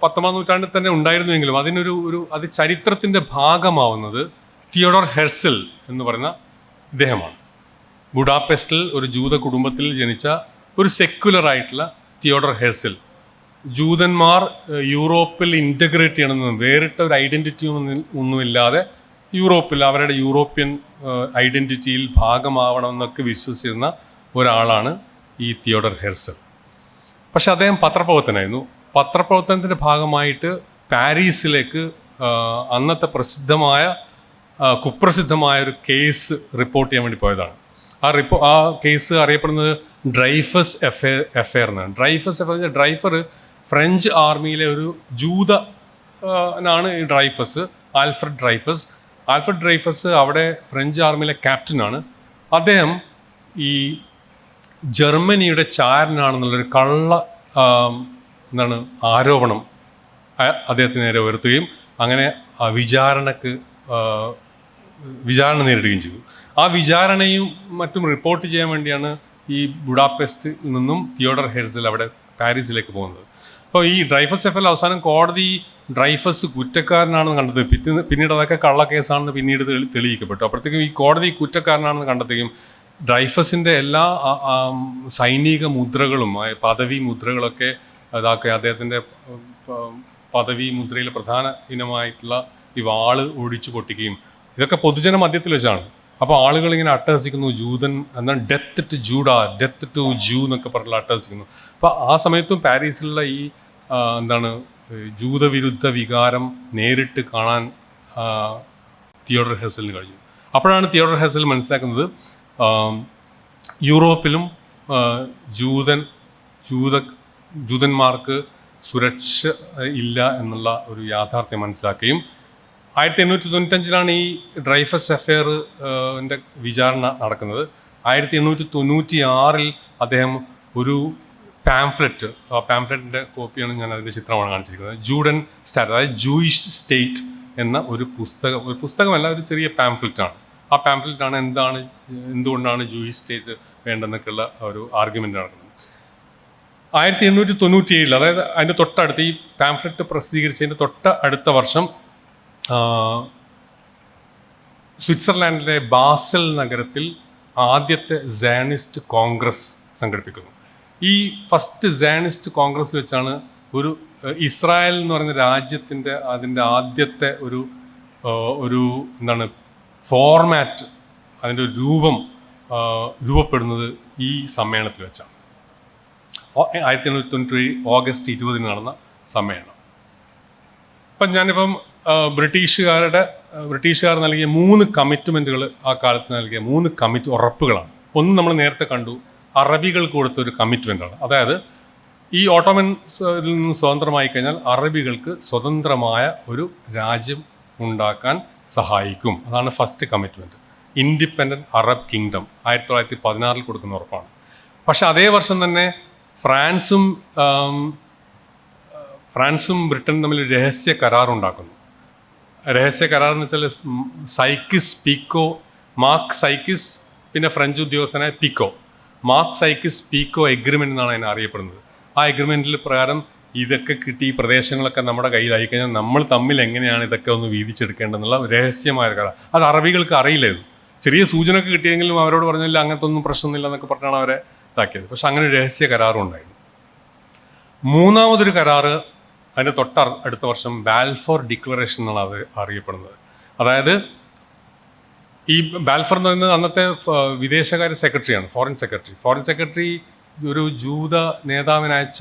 19ാം നൂറ്റാണ്ടിൽ തന്നെ ഉണ്ടായിരുന്നുവെങ്കിലും അത് ചരിത്രത്തിൻ്റെ ഭാഗമാവുന്നത് തിയോഡർ ഹെർസൽ എന്ന് പറയുന്ന ഇദ്ദേഹമാണ്. ബുഡാപെസ്റ്റിൽ ഒരു ജൂത കുടുംബത്തിൽ ജനിച്ച ഒരു സെക്യുലറായിട്ടുള്ള തിയോഡർ ഹെർസൽ. ജൂതന്മാർ യൂറോപ്പിൽ ഇൻ്റഗ്രേറ്റ് ചെയ്യണമെന്നും വേറിട്ട ഒരു ഐഡൻറ്റിറ്റി ഒന്നുമില്ലാതെ അവരുടെ യൂറോപ്യൻ ഐഡൻറ്റിറ്റിയിൽ ഭാഗമാവണമെന്നൊക്കെ വിശ്വസിച്ചിരുന്ന ഒരാളാണ് ഈ തിയോഡർ ഹെർസൽ. പക്ഷെ അദ്ദേഹം പത്രപ്രവർത്തനായിരുന്നു. പത്രപ്രവർത്തനത്തിൻ്റെ ഭാഗമായിട്ട് പാരീസിലേക്ക് അന്നത്തെ കുപ്രസിദ്ധമായ ഒരു കേസ് റിപ്പോർട്ട് ചെയ്യാൻ വേണ്ടി പോയതാണ്. ആ കേസ് അറിയപ്പെടുന്നത് ഡ്രൈഫസ് അഫെയർ എന്നാണ്. ഡ്രൈഫർ ഫ്രഞ്ച് ആർമിയിലെ ഒരു ജൂതനാണ് ഈ ഡ്രൈഫസ്, ആൽഫ്രഡ് ഡ്രൈഫസ് അവിടെ ഫ്രഞ്ച് ആർമിയിലെ ക്യാപ്റ്റനാണ്. അദ്ദേഹം ഈ ജർമ്മനിയുടെ ചാരനാണെന്നുള്ളൊരു ആരോപണം അദ്ദേഹത്തിന് നേരെ ഉയർത്തുകയും അങ്ങനെ വിചാരണ നേരിടുകയും ചെയ്തു. ആ വിചാരണയും മറ്റും റിപ്പോർട്ട് ചെയ്യാൻ വേണ്ടിയാണ് ഈ ബുഡാപെസ്റ്റിൽ നിന്നും തിയോഡർ ഹെർസൽ അവിടെ പാരീസിലേക്ക് പോകുന്നത്. അപ്പോൾ ഈ ഡ്രൈഫസ് എഫൽ അവസാനം കോടതി ഡ്രൈഫസ് കുറ്റക്കാരനാണെന്ന് കണ്ടെത്തി. പിന്നീട് അതൊക്കെ കള്ളക്കേസാണെന്ന് പിന്നീട് തെളിയിക്കപ്പെട്ടു. അപ്പോഴത്തേക്കും ഈ കോടതി കുറ്റക്കാരനാണെന്ന് കണ്ടെത്തുകയും ഡ്രൈഫസിൻ്റെ എല്ലാ സൈനിക മുദ്രകളും പദവി മുദ്രകളൊക്കെ അദ്ദേഹത്തിൻ്റെ പദവി മുദ്രയിലെ പ്രധാന ഇനമായിട്ടുള്ള ഈ വാള് ഒടിച്ചു പൊട്ടിക്കുകയും, ഇതൊക്കെ പൊതുജന മധ്യത്തിൽ വെച്ചാണ്. അപ്പോൾ ആളുകൾ ഇങ്ങനെ അട്ടഹസിക്കുന്നു, ജൂതൻ എന്നാൽ ഡെത്ത് ടു ജൂ എന്നൊക്കെ പറഞ്ഞുള്ള അട്ടഹസിക്കുന്നു. അപ്പോൾ ആ സമയത്തും പാരീസിലുള്ള ഈ ജൂതവിരുദ്ധ വികാരം നേരിട്ട് കാണാൻ തിയോഡർ ഹെർസലിന് കഴിഞ്ഞു. അപ്പോഴാണ് തിയോഡർ ഹെർസൽ മനസ്സിലാക്കുന്നത് യൂറോപ്പിലും ജൂതന്മാർക്ക് സുരക്ഷ ഇല്ല എന്നുള്ള ഒരു യാഥാർത്ഥ്യം മനസ്സിലാക്കുകയും 1895 ഈ ഡ്രൈഫസ് അഫെയറിൻ്റെ വിചാരണ നടക്കുന്നത്. 1896 അദ്ദേഹം ഒരു പാംഫ്ലെറ്റ്, ആ പാംഫ്ലെറ്റിൻ്റെ കോപ്പിയാണ് ഞാൻ അതിൻ്റെ ചിത്രമാണ് കാണിച്ചിരിക്കുന്നത്. ജൂഡൻ സ്റ്റാറ്റ്, അതായത് ജൂയിഷ് സ്റ്റേറ്റ് എന്ന ഒരു പുസ്തകമല്ല, ഒരു ചെറിയ പാംഫ്ലെറ്റാണ്. ആ പാംഫ്ലെറ്റാണ് എന്തുകൊണ്ടാണ് ജൂയിഷ് സ്റ്റേറ്റ് വേണ്ടെന്നൊക്കെയുള്ള ഒരു ആർഗ്യുമെൻ്റ് നടക്കുന്നത്. 1897, അതായത് അതിൻ്റെ തൊട്ടടുത്ത്, ഈ പാംഫ്ലെറ്റ് പ്രസിദ്ധീകരിച്ചതിൻ്റെ അടുത്ത വർഷം സ്വിറ്റ്സർലാൻഡിലെ ബാസൽ നഗരത്തിൽ ആദ്യത്തെ സയനിസ്റ്റ് കോൺഗ്രസ് സംഘടിപ്പിക്കുന്നു. ഈ ഫസ്റ്റ് സയനിസ്റ്റ് കോൺഗ്രസ് വെച്ചാണ് ഒരു ഇസ്രായേൽ എന്ന് പറയുന്ന രാജ്യത്തിൻ്റെ അതിൻ്റെ ആദ്യത്തെ ഒരു എന്താണ് ഫോർമാറ്റ്, അതിൻ്റെ ഒരു രൂപപ്പെടുന്നത് ഈ സമ്മേളനത്തിൽ വെച്ചാണ്. 1897 ഓഗസ്റ്റ് 20 നടന്ന സമ്മേളനം. അപ്പം ഞാനിപ്പം ബ്രിട്ടീഷുകാർ നൽകിയ 3 കമ്മിറ്റ്മെൻറ്റുകൾ, ആ കാലത്ത് നൽകിയ 3 ഉറപ്പുകളാണ്. ഒന്ന് നമ്മൾ നേരത്തെ കണ്ടു, അറബികൾക്ക് കൊടുത്തൊരു കമ്മിറ്റ്മെൻറ്റാണ്. അതായത് ഈ ഓട്ടോമൻസിൽ നിന്നും സ്വതന്ത്രമായി കഴിഞ്ഞാൽ അറബികൾക്ക് സ്വതന്ത്രമായ ഒരു രാജ്യം ഉണ്ടാക്കാൻ സഹായിക്കും. അതാണ് first commitment. Independent Arab kingdom 1916 കൊടുക്കുന്ന ഉറപ്പാണ്. പക്ഷെ അതേ വർഷം തന്നെ ഫ്രാൻസും ബ്രിട്ടനും തമ്മിൽ രഹസ്യ കരാറുണ്ടാക്കുന്നു. രഹസ്യ കരാർ എന്ന് വെച്ചാൽ മാർക്ക് സൈക്കിസ്, പിന്നെ ഫ്രഞ്ച് ഉദ്യോഗസ്ഥനായ പിക്കോ, മാർക്ക് സൈക്കിസ് പീക്കോ എഗ്രിമെൻ്റ് എന്നാണ് അതിനെ അറിയപ്പെടുന്നത്. ആ എഗ്രിമെൻറ്റിൽ പ്രകാരം ഇതൊക്കെ കിട്ടി, ഈ പ്രദേശങ്ങളൊക്കെ നമ്മുടെ കയ്യിലായി കഴിഞ്ഞാൽ നമ്മൾ തമ്മിൽ എങ്ങനെയാണ് ഇതൊക്കെ ഒന്ന് വീതിച്ചെടുക്കേണ്ടതെന്നുള്ള രഹസ്യമായ കരാർ. അത് അറബികൾക്ക് അറിയില്ലായിരുന്നു. ചെറിയ സൂചന ഒക്കെ കിട്ടിയെങ്കിലും അവരോട് പറഞ്ഞില്ല, അങ്ങനത്തെ ഒന്നും പ്രശ്നമൊന്നുമില്ല എന്നൊക്കെ പറഞ്ഞാണ് അവരെ ഇതാക്കിയത്. പക്ഷെ അങ്ങനെ ഒരു രഹസ്യ കരാറും ഉണ്ടായിരുന്നു. മൂന്നാമതൊരു കരാറ് അതിൻ്റെ അടുത്ത വർഷം ബാൽഫോർ ഡിക്ലറേഷൻ എന്നാണ് അത് അറിയപ്പെടുന്നത്. അതായത് ഈ ബാൽഫോർ എന്ന് പറയുന്നത് അന്നത്തെ വിദേശകാര്യ സെക്രട്ടറിയാണ്, ഫോറിൻ സെക്രട്ടറി ഒരു ജൂത നേതാവിനയച്ച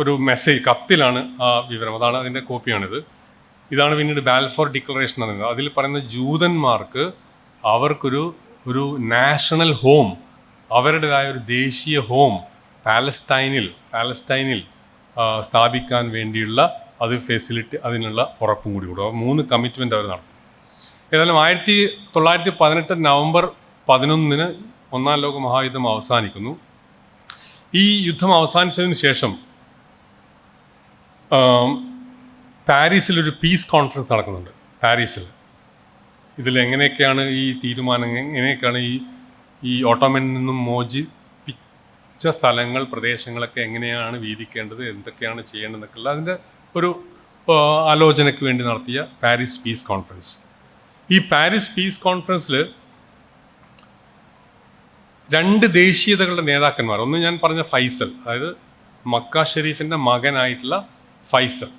ഒരു കത്തിലാണ് ആ വിവരം. അതാണ് അതിൻ്റെ കോപ്പിയാണിത്. ഇതാണ് പിന്നീട് ബാൽഫോർ ഡിക്ലറേഷൻ എന്ന് പറയുന്നത്. അതിൽ പറയുന്ന ജൂതന്മാർക്ക് അവർക്കൊരു നാഷണൽ ഹോം, അവരുടേതായ ഒരു ദേശീയ ഹോം പാലസ്തീനിൽ സ്ഥാപിക്കാൻ വേണ്ടിയുള്ള അതിനുള്ള ഉറപ്പും കൂടി കൊടുക്കും. 3 കമ്മിറ്റ്മെൻറ്റ് അവർ നടത്തും. ഏതായാലും 1918 നവംബർ 11 ഒന്നാം ലോക മഹായുദ്ധം അവസാനിക്കുന്നു. ഈ യുദ്ധം അവസാനിച്ചതിന് ശേഷം പാരീസിലൊരു പീസ് കോൺഫറൻസ് നടക്കുന്നുണ്ട്. പാരീസിൽ ഇതിലെങ്ങനെയൊക്കെയാണ് ഈ തീരുമാനം, എങ്ങനെയൊക്കെയാണ് ഈ ഓട്ടോമനിൽ നിന്നും മോചിപ്പിച്ച സ്ഥലങ്ങൾ, പ്രദേശങ്ങളൊക്കെ എങ്ങനെയാണ് വീതിക്കേണ്ടത്, എന്തൊക്കെയാണ് ചെയ്യേണ്ടതെന്നൊക്കെയുള്ള അതിൻ്റെ ഒരു ആലോചനയ്ക്ക് വേണ്ടി നടത്തിയ പാരീസ് പീസ് കോൺഫറൻസ്. ഈ പാരീസ് പീസ് കോൺഫറൻസിൽ 2 ദേശീയതകളുടെ നേതാക്കന്മാർ, ഒന്ന് ഞാൻ പറഞ്ഞ ഫൈസൽ, അതായത് മക്ക ഷെരീഫിൻ്റെ മകനായിട്ടുള്ള ഫൈസൽ,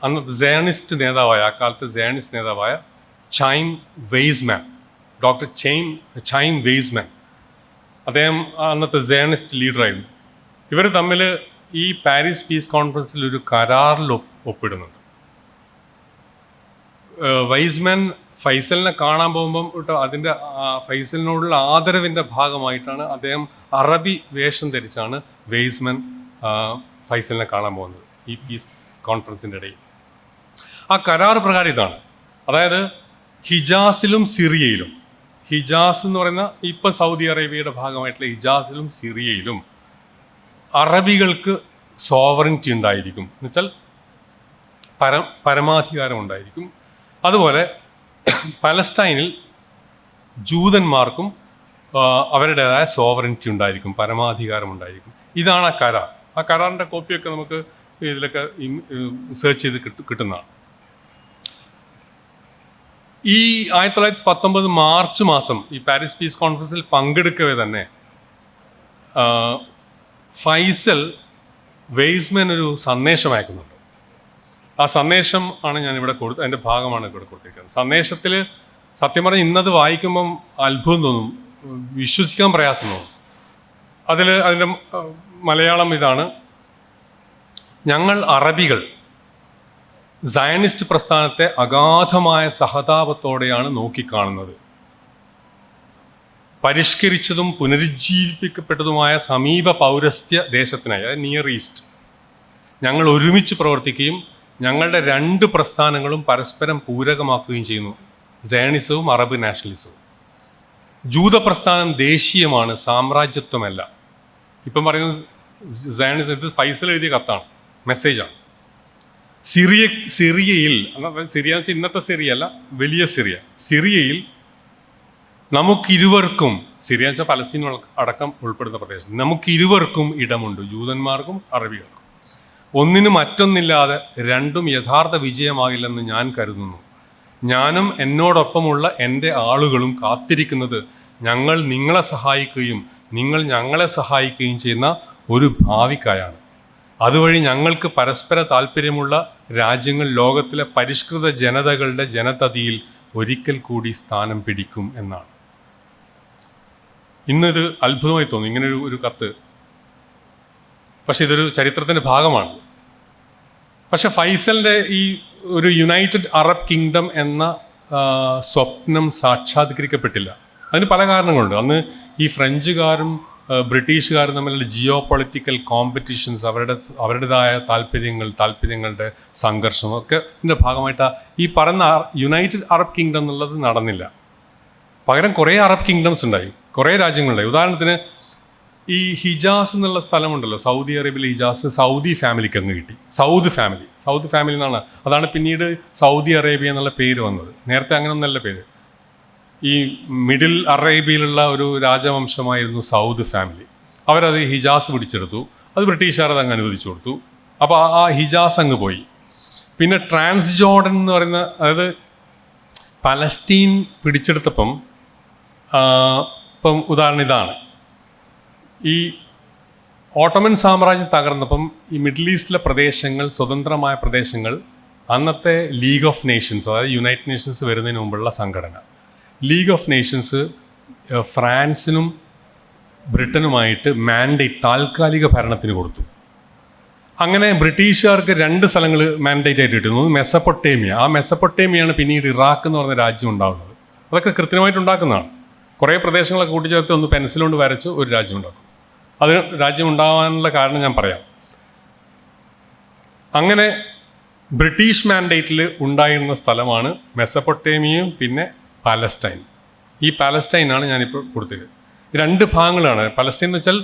അന്നത്തെ ആ കാലത്തെ സയനിസ്റ്റ് നേതാവായ ഡോക്ടർ ചൈം വെയ്സ്മാൻ, അദ്ദേഹം അന്നത്തെ സയനിസ്റ്റ് ലീഡറായിരുന്നു. ഇവർ തമ്മിൽ ഈ പാരീസ് പീസ് കോൺഫറൻസിൽ ഒരു കരാറിൽ ഒപ്പിടുന്നുണ്ട്. വെയ്സ്മാൻ ഫൈസലിനെ കാണാൻ പോകുമ്പം അതിൻ്റെ ഫൈസലിനോടുള്ള ആദരവിൻ്റെ ഭാഗമായിട്ടാണ് അദ്ദേഹം അറബി വേഷം ധരിച്ചാണ് വെയ്സ്മാൻ ഫൈസലിനെ കാണാൻ പോകുന്നത് ഈ പീസ് കോൺഫറൻസിൻ്റെ ഇടയിൽ. ആ കരാർ പ്രകാരം ഇതാണ്, അതായത് ഹിജാസിലും സിറിയയിലും, ഹിജാസ് എന്ന് പറയുന്ന ഇപ്പം സൗദി അറേബ്യയുടെ ഭാഗമായിട്ടുള്ള ഹിജാസിലും സിറിയയിലും അറബികൾക്ക് സോവറിനിറ്റി ഉണ്ടായിരിക്കും, എന്നുവെച്ചാൽ പരമാധികാരം ഉണ്ടായിരിക്കും. അതുപോലെ പലസ്തീനിൽ ജൂതന്മാർക്കും അവരുടേതായ സോവറിനിറ്റി ഉണ്ടായിരിക്കും, പരമാധികാരം ഉണ്ടായിരിക്കും. ഇതാണ് ആ കരാർ. ആ കരാറിൻ്റെ കോപ്പിയൊക്കെ നമുക്ക് ഇതിലൊക്കെ സെർച്ച് ചെയ്ത് കിട്ടുന്നതാണ്. ഈ 1919 മാർച്ച് മാസം ഈ പാരീസ് പീസ് കോൺഫറൻസിൽ പങ്കെടുക്കവേ തന്നെ ഫൈസൽ വെയ്സ്മാൻ ഒരു സന്ദേശം അയക്കുന്നുണ്ട്. ആ സന്ദേശം ആണ് ഞാനിവിടെ അതിൻ്റെ ഭാഗമാണ് ഇവിടെ കൊടുത്തിരിക്കുന്നത്. സന്ദേശത്തിൽ സത്യം പറഞ്ഞാൽ ഇന്നത് വായിക്കുമ്പം അത്ഭുതം തോന്നും, വിശ്വസിക്കാൻ പ്രയാസം തോന്നും. അതിൻ്റെ മലയാളം ഇതാണ്: ഞങ്ങൾ അറബികൾ സയനിസ്റ്റ് പ്രസ്ഥാനത്തെ അഗാധമായ സഹതാപത്തോടെയാണ് നോക്കിക്കാണുന്നത്. പരിഷ്കരിച്ചതും പുനരുജ്ജീവിപ്പിക്കപ്പെട്ടതുമായ സമീപ പൗരസ്ത്യ ദേശത്തിനായി, അതായത് നിയർ ഈസ്റ്റ്, ഞങ്ങൾ ഒരുമിച്ച് പ്രവർത്തിക്കുകയും ഞങ്ങളുടെ 2 പ്രസ്ഥാനങ്ങളും പരസ്പരം പൂരകമാക്കുകയും ചെയ്യുന്നു, സയനിസവും അറബ് നാഷണലിസവും. ജൂതപ്രസ്ഥാനം ദേശീയമാണ്, സാമ്രാജ്യത്വമല്ല. ഇപ്പം പറയുന്നത് സയണിസം, ഇത് ഫൈസൽ എഴുതിയ കത്താണ്, മെസ്സേജാണ്. സിറിയയിൽ, സിറിയ എന്ന് വെച്ചാൽ ഇന്നത്തെ സിറിയ അല്ല, വലിയ സിറിയയിൽ നമുക്കിരുവർക്കും, സിറിയ എന്ന് വെച്ചാൽ പലസ്തീൻ അടക്കം ഉൾപ്പെടുന്ന പ്രദേശം, നമുക്കിരുവർക്കും ഇടമുണ്ട്, ജൂതന്മാർക്കും അറബികൾക്കും. ഒന്നിനും മറ്റൊന്നില്ലാതെ രണ്ടും യഥാർത്ഥ വിജയമാകില്ലെന്ന് ഞാൻ കരുതുന്നു. ഞാനും എന്നോടൊപ്പമുള്ള എൻ്റെ ആളുകളും കാത്തിരിക്കുന്നത് ഞങ്ങൾ നിങ്ങളെ സഹായിക്കുകയും നിങ്ങൾ ഞങ്ങളെ സഹായിക്കുകയും ചെയ്യുന്ന ഒരു ഭാവിക്കായാണ്. അതുവഴി ഞങ്ങൾക്ക് പരസ്പര താല്പര്യമുള്ള രാജ്യങ്ങൾ ലോകത്തിലെ പരിഷ്കൃത ജനതകളുടെ ജനതതിയിൽ ഒരിക്കൽ കൂടി സ്ഥാനം പിടിക്കും എന്നാണ്. ഇന്നിത് അത്ഭുതമായി തോന്നും, ഇങ്ങനെ ഒരു കത്ത്. പക്ഷെ ഇതൊരു ചരിത്രത്തിൻ്റെ ഭാഗമാണ്. പക്ഷെ ഫൈസലിൻ്റെ ഈ ഒരു യുണൈറ്റഡ് അറബ് കിങ്ഡം എന്ന സ്വപ്നം സാക്ഷാത്കരിക്കപ്പെട്ടില്ല. അതിന് പല കാരണങ്ങളുണ്ട്. അന്ന് ഈ ഫ്രഞ്ചുകാരും ബ്രിട്ടീഷുകാരും തമ്മിലുള്ള ജിയോ പൊളിറ്റിക്കൽ കോമ്പറ്റീഷൻസ്, അവരുടേതായ താല്പര്യങ്ങളുടെ സംഘർഷം ഒക്കെ ഇതിൻ്റെ ഭാഗമായിട്ട് ഈ പറയുന്ന യുണൈറ്റഡ് അറബ് കിങ്ഡം എന്നുള്ളത് നടന്നില്ല. പകരം കുറേ അറബ് കിങ്ഡംസ് ഉണ്ടായി, കുറേ രാജ്യങ്ങളുണ്ടായി. ഉദാഹരണത്തിന് ഈ ഹിജാസ് എന്നുള്ള സ്ഥലമുണ്ടല്ലോ, സൗദി അറേബ്യയിലെ ഹിജാസ് സൗദി ഫാമിലിക്ക് അങ്ങ് കിട്ടി. സൗദ് ഫാമിലി എന്നാണ്, അതാണ് പിന്നീട് സൗദി അറേബ്യ എന്നുള്ള പേര് വന്നത്. നേരത്തെ അങ്ങനെ ഒന്നല്ല പേര്. ഈ മിഡിൽ അറേബ്യയിലുള്ള ഒരു രാജവംശമായിരുന്നു സൗദ് ഫാമിലി. അവരത് ഹിജാസ് പിടിച്ചെടുത്തു, അത് ബ്രിട്ടീഷുകാർ അത് അങ്ങ് അനുവദിച്ചു കൊടുത്തു. അപ്പോൾ ആ ഹിജാസ് അങ്ങ് പോയി. പിന്നെ ട്രാൻസ് ജോർഡൻ എന്ന് പറയുന്ന, അതായത് പലസ്തീൻ പിടിച്ചെടുത്തപ്പം, ഇപ്പം ഉദാഹരണം ഇതാണ്, ഈ ഓട്ടോമൻ സാമ്രാജ്യം തകർന്നപ്പം ഈ മിഡിൽ ഈസ്റ്റിലെ പ്രദേശങ്ങൾ, സ്വതന്ത്രമായ പ്രദേശങ്ങൾ, അന്നത്തെ ലീഗ് ഓഫ് നേഷൻസ്, അതായത് യുണൈറ്റഡ് നേഷൻസ് വരുന്നതിന് മുമ്പുള്ള സംഘടന, ലീഗ് ഓഫ് നേഷൻസ് ഫ്രാൻസിനും ബ്രിട്ടനുമായിട്ട് മാൻഡേറ്റ്, താൽക്കാലിക ഭരണത്തിന് കൊടുത്തു. അങ്ങനെ ബ്രിട്ടീഷുകാർക്ക് 2 സ്ഥലങ്ങൾ മാൻഡേറ്റ് ആയിട്ട് കിട്ടുന്നു. മെസപ്പൊട്ടേമിയ, ആ മെസപ്പൊട്ടേമിയാണ് പിന്നീട് ഇറാഖ് എന്ന് പറഞ്ഞ രാജ്യം ഉണ്ടാകുന്നത്. അതൊക്കെ കൃത്യമായിട്ട് ഉണ്ടാക്കുന്നതാണ്. കുറേ പ്രദേശങ്ങളൊക്കെ കൂട്ടിച്ചേർത്ത് ഒന്ന് പെൻസിൽ കൊണ്ട് വരച്ച് ഒരു രാജ്യം ഉണ്ടാക്കും. അതിന് രാജ്യം ഉണ്ടാകാനുള്ള കാരണം ഞാൻ പറയാം. അങ്ങനെ ബ്രിട്ടീഷ് മാൻഡേറ്റിൽ ഉണ്ടായിരുന്ന സ്ഥലമാണ് മെസപ്പൊട്ടേമിയയും പിന്നെ പാലസ്റ്റൈൻ. ഈ പാലസ്റ്റൈനാണ് ഞാനിപ്പോൾ കൊടുത്തത്. 2 ഭാഗങ്ങളാണ്. പാലസ്റ്റൈൻ എന്ന് വെച്ചാൽ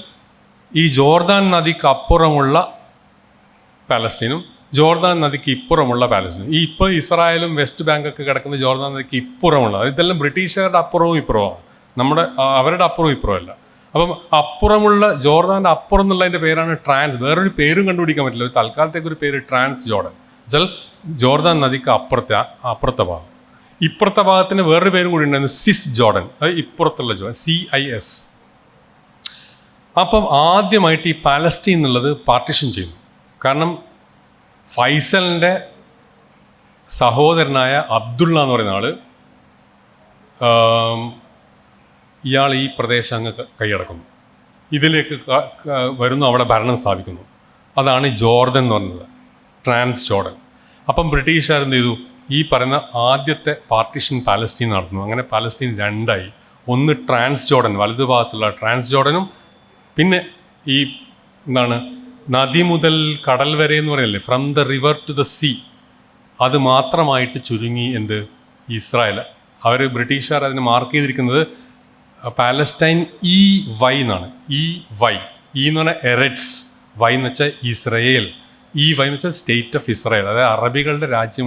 ഈ ജോർദാൻ നദിക്ക് അപ്പുറമുള്ള പാലസ്റ്റീനും ജോർദാൻ നദിക്ക് ഇപ്പുറമുള്ള പാലസ്റ്റീനും. ഈ ഇപ്പോൾ ഇസ്രായേലും വെസ്റ്റ് ബാങ്കൊക്കെ കിടക്കുന്ന ജോർദാൻ നദിക്ക് ഇപ്പുറമുള്ള, ഇതെല്ലാം ബ്രിട്ടീഷുകാരുടെ അപ്പുറവും ഇപ്പുറമാണ്, അവരുടെ അപ്പുറവും ഇപ്പുറമല്ല. അപ്പം അപ്പുറമുള്ള ജോർദാൻ്റെ അപ്പുറം എന്നുള്ളതിൻ്റെ പേരാണ് ട്രാൻസ്. വേറൊരു പേരും കണ്ടുപിടിക്കാൻ പറ്റില്ല. ഒരു തൽക്കാലത്തേക്കൊരു പേര് ട്രാൻസ് ജോർഡൻ വെച്ചാൽ ജോർദാൻ നദിക്ക് അപ്പുറത്തെ ഭാഗം. ഇപ്പുറത്തെ ഭാഗത്തിന് വേറൊരു പേരും കൂടി ഉണ്ടായിരുന്നു, സിസ് ജോർഡൻ, അത് ഇപ്പുറത്തുള്ള ജോർഡൻ, CIS. അപ്പം ആദ്യമായിട്ട് ഈ പാലസ്റ്റീൻ എന്നുള്ളത് പാർട്ടിഷൻ ചെയ്യുന്നു. കാരണം ഫൈസലിൻ്റെ സഹോദരനായ അബ്ദുള്ള എന്ന് പറയുന്ന ആൾ, ഇയാൾ ഈ പ്രദേശം അങ്ങ് കൈയടക്കുന്നു, ഇതിലേക്ക് വരുന്നു, അവിടെ ഭരണം സ്ഥാപിക്കുന്നു. അതാണ് ജോർദൻ എന്ന് പറയുന്നത്, ട്രാൻസ് ജോർഡൻ. അപ്പം ബ്രിട്ടീഷുകാർ എന്ത് ചെയ്തു, ഈ പറയുന്ന ആദ്യത്തെ പാർട്ടിഷൻ പാലസ്റ്റീൻ നടത്തുന്നു. അങ്ങനെ പാലസ്റ്റീൻ 2ആയി. ഒന്ന് ട്രാൻസ് ജോർഡൻ, വലതുഭാഗത്തുള്ള ട്രാൻസ് ജോർഡനും, പിന്നെ ഈ എന്താണ് നദി മുതൽ കടൽ വരെ എന്ന് പറയല്ലേ, from the river to the sea, അത് മാത്രമായിട്ട് ചുരുങ്ങി എന്ത് ഇസ്രായേൽ. അവർ ബ്രിട്ടീഷുകാർ അതിന് മാർക്ക് ചെയ്തിരിക്കുന്നത് പാലസ്റ്റൈൻ EY എന്നാണ്. EY എന്ന് പറഞ്ഞാൽ എററ്റ്സ്, Y എന്ന് വെച്ചാൽ ഇസ്രയേൽ, EY എന്ന് വെച്ചാൽ സ്റ്റേറ്റ് ഓഫ് ഇസ്രായേൽ. അതായത് അറബികളുടെ രാജ്യം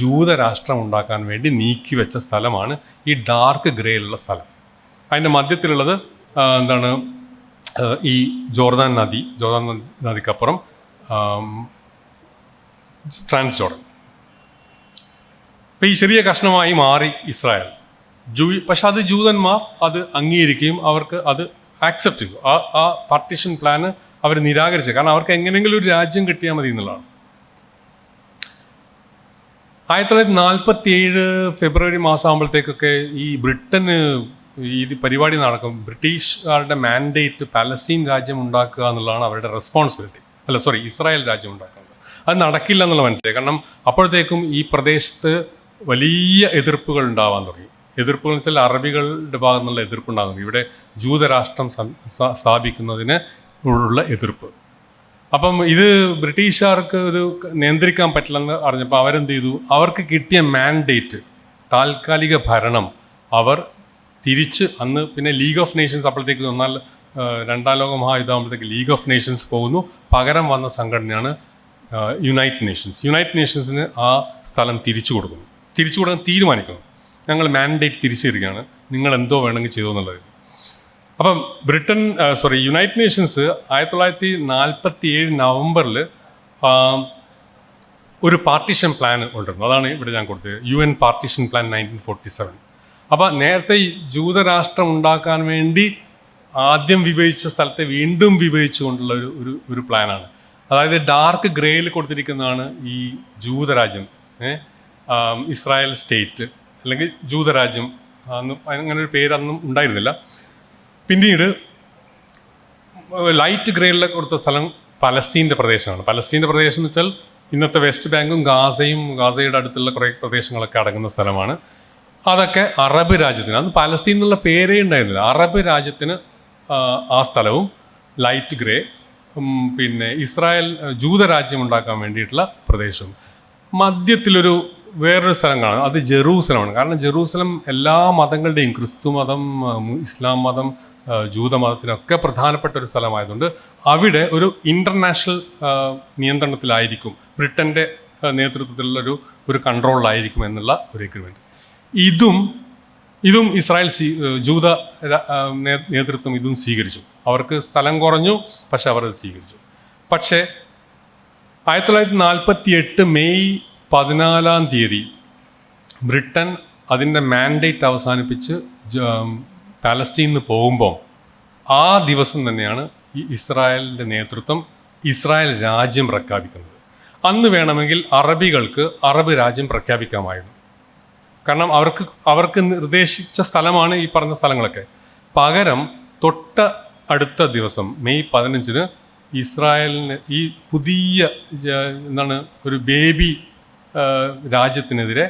ജൂതരാഷ്ട്രം ഉണ്ടാക്കാൻ വേണ്ടി നീക്കി വെച്ച സ്ഥലമാണ് ഈ ഡാർക്ക് ഗ്രേയിലുള്ള സ്ഥലം. അതിൻ്റെ മധ്യത്തിലുള്ളത് എന്താണ്, ഈ ജോർദാൻ നദിക്കപ്പുറം ട്രാൻസ് ജോർഡൻ. അപ്പം ഈ ചെറിയ കഷ്ണമായി മാറി ഇസ്രായേൽ. പക്ഷെ അത് ജൂതന്മാർ അത് അംഗീകരിക്കുകയും അവർക്ക് അത് ആക്സെപ്റ്റ് ചെയ്തു. ആ പാർട്ടിഷൻ പ്ലാന് അവർ നിരാകരിച്ചു. കാരണം അവർക്ക് എങ്ങനെയെങ്കിലും ഒരു രാജ്യം കിട്ടിയാൽ മതി എന്നുള്ളതാണ്. 1947 ഫെബ്രുവരി മാസം ആകുമ്പോഴത്തേക്കൊക്കെ ഈ ബ്രിട്ടന് ഈ പരിപാടി നടക്കും. ബ്രിട്ടീഷുകാരുടെ മാൻഡേറ്റ് പാലസ്തീൻ രാജ്യം ഉണ്ടാക്കുക എന്നുള്ളതാണ് അവരുടെ റെസ്പോൺസിബിലിറ്റി. ഇസ്രായേൽ രാജ്യം ഉണ്ടാക്കുന്നത്. അത് നടക്കില്ല എന്നുള്ള മനസ്സിലായി. കാരണം അപ്പോഴത്തേക്കും ഈ പ്രദേശത്ത് വലിയ എതിർപ്പുകൾ ഉണ്ടാവാൻ തുടങ്ങി. എതിർപ്പുകൾ എന്ന് വെച്ചാൽ അറബികളുടെ ഭാഗത്തു നിന്നുള്ള എതിർപ്പുണ്ടാകും. ഇവിടെ ജൂതരാഷ്ട്രം സ്ഥാപിക്കുന്നതിന് ഉള്ള എതിർപ്പ്. അപ്പം ഇത് ബ്രിട്ടീഷുകാർക്ക് ഇത് നിയന്ത്രിക്കാൻ പറ്റില്ലെന്ന് അറിഞ്ഞപ്പോൾ അവരെന്ത് ചെയ്തു, അവർക്ക് കിട്ടിയ മാൻഡേറ്റ്, താൽക്കാലിക ഭരണം അവർ തിരിച്ച് അന്ന് പിന്നെ ലീഗ് ഓഫ് നേഷൻസ് അപ്പോഴത്തേക്ക് വന്നാൽ രണ്ടാം ലോക മഹായുദ്ധമാകുമ്പോഴത്തേക്ക് ലീഗ് ഓഫ് നേഷൻസ് പോകുന്നു. പകരം വന്ന സംഘടനയാണ് യുണൈറ്റഡ് നേഷൻസ്. യുണൈറ്റഡ് നേഷൻസിന് ആ സ്ഥലം തിരിച്ചു കൊടുക്കുന്നു, തീരുമാനിക്കുന്നു. ഞങ്ങൾ മാൻഡേറ്റ് തിരിച്ചു തരികയാണ്, നിങ്ങൾ എന്തോ വേണമെങ്കിൽ ചെയ്തു എന്നുള്ളത്. അപ്പം യുണൈറ്റഡ് നേഷൻസ് 1947 നവംബറിൽ ഒരു പാർട്ടീഷൻ പ്ലാൻ കൊണ്ടുവരുന്നു. അതാണ് ഇവിടെ ഞാൻ കൊടുത്തത്, UN പാർട്ടീഷൻ പ്ലാൻ 1947. അപ്പോൾ നേരത്തെ ജൂതരാഷ്ട്രം ഉണ്ടാക്കാൻ വേണ്ടി ആദ്യം വിഭജിച്ച സ്ഥലത്തെ വീണ്ടും വിഭജിച്ചുകൊണ്ടുള്ള ഒരു പ്ലാനാണ്. അതായത് ഡാർക്ക് ഗ്രേയിൽ കൊടുത്തിരിക്കുന്നതാണ് ഈ ജൂതരാജ്യം, ഇസ്രായേൽ സ്റ്റേറ്റ് അല്ലെങ്കിൽ ജൂതരാജ്യം. അന്ന് അങ്ങനെ ഒരു പേര് അന്നും ഉണ്ടായിരുന്നില്ല. പിന്നീട് ലൈറ്റ് ഗ്രേയിൽ കൊടുത്ത സ്ഥലം പലസ്തീൻ്റെ പ്രദേശമാണ്. പലസ്തീൻ്റെ പ്രദേശം എന്ന് വെച്ചാൽ ഇന്നത്തെ വെസ്റ്റ് ബാങ്കും ഗാസയുടെ അടുത്തുള്ള കുറേ പ്രദേശങ്ങളൊക്കെ അടങ്ങുന്ന സ്ഥലമാണ്. അതൊക്കെ അറബ് രാജ്യത്തിന്, അന്ന് പലസ്തീൻ എന്നുള്ള പേരേ ഉണ്ടായിരുന്നില്ല, അറബ് രാജ്യത്തിന് ആ സ്ഥലവും ലൈറ്റ് ഗ്രേ, പിന്നെ ഇസ്രായേൽ ജൂതരാജ്യം ഉണ്ടാക്കാൻ വേണ്ടിയിട്ടുള്ള പ്രദേശവും. മധ്യത്തിലൊരു വേറൊരു സ്ഥലം കാണാം, അത് ജെറൂസലമാണ്. കാരണം ജെറൂസലം എല്ലാ മതങ്ങളുടെയും, ക്രിസ്തു മതം, ഇസ്ലാം മതം, ജൂതമതത്തിനൊക്കെ പ്രധാനപ്പെട്ട ഒരു സ്ഥലമായതുകൊണ്ട് അവിടെ ഒരു ഇൻ്റർനാഷണൽ നിയന്ത്രണത്തിലായിരിക്കും, ബ്രിട്ടൻ്റെ നേതൃത്വത്തിലുള്ള ഒരു കൺട്രോളിലായിരിക്കും എന്നുള്ള ഒരു എഗ്രിമെൻറ്റ്. ഇതും ഇസ്രായേൽ ജൂത നേതൃത്വം ഇതും സ്വീകരിച്ചു. അവർക്ക് സ്ഥലം കുറഞ്ഞു, പക്ഷെ അവർ അത് സ്വീകരിച്ചു. പക്ഷേ 1948 മെയ് 14 ബ്രിട്ടൻ അതിൻ്റെ മാൻഡേറ്റ് അവസാനിപ്പിച്ച് പാലസ്തീനിൽ പോകുമ്പോൾ ആ ദിവസം തന്നെയാണ് ഈ ഇസ്രായേലിൻ്റെ നേതൃത്വം ഇസ്രായേൽ രാജ്യം പ്രഖ്യാപിക്കുന്നത്. അന്ന് വേണമെങ്കിൽ അറബികൾക്ക് അറബ് രാജ്യം പ്രഖ്യാപിക്കാമായിരുന്നു. കാരണം അവർക്ക് നിർദ്ദേശിച്ച സ്ഥലമാണ് ഈ പറഞ്ഞ സ്ഥലങ്ങളൊക്കെ. പകരം തൊട്ട അടുത്ത ദിവസം മെയ് 15 ഇസ്രായേലിന് ഈ പുതിയ ഒരു ബേബി രാജ്യത്തിനെതിരെ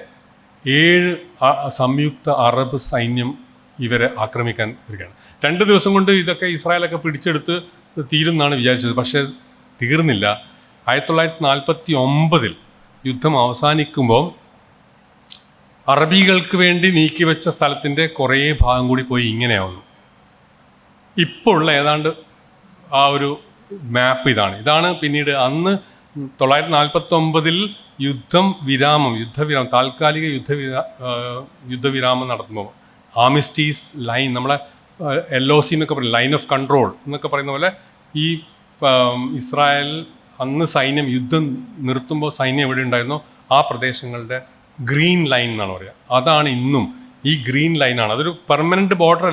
7 സംയുക്ത അറബ് സൈന്യം ഇവരെ ആക്രമിക്കാൻ വരികയാണ്. 2 ദിവസം കൊണ്ട് ഇതൊക്കെ ഇസ്രായേലൊക്കെ പിടിച്ചെടുത്ത് തീരുമെന്നാണ് വിചാരിച്ചത്. പക്ഷേ തീർന്നില്ല. 1949 യുദ്ധം അവസാനിക്കുമ്പോൾ അറബികൾക്ക് വേണ്ടി നീക്കിവെച്ച സ്ഥലത്തിൻ്റെ കുറേ ഭാഗം കൂടി പോയി ഇങ്ങനെയാവുന്നു. ഇപ്പോൾ ഉള്ള ഏതാണ്ട് ആ ഒരു മാപ്പ് ഇതാണ്. പിന്നീട് അന്ന് 1949 യുദ്ധവിരാമം താൽക്കാലിക യുദ്ധവിരാമം നടത്തുമ്പോൾ ആമിസ്റ്റീസ് ലൈൻ, നമ്മളെ LOC എന്നൊക്കെ പറയും, ലൈൻ ഓഫ് കൺട്രോൾ എന്നൊക്കെ പറയുന്ന പോലെ, ഈ ഇസ്രായേൽ അന്ന് സൈന്യം യുദ്ധം നിർത്തുമ്പോൾ സൈന്യം എവിടെ ഉണ്ടായിരുന്നോ ആ പ്രദേശങ്ങളുടെ ഗ്രീൻ ലൈൻ എന്നാണ് പറയുക. അതാണ് ഇന്നും ഈ ഗ്രീൻ ലൈനാണ്. അതൊരു പെർമനൻറ്റ് ബോർഡർ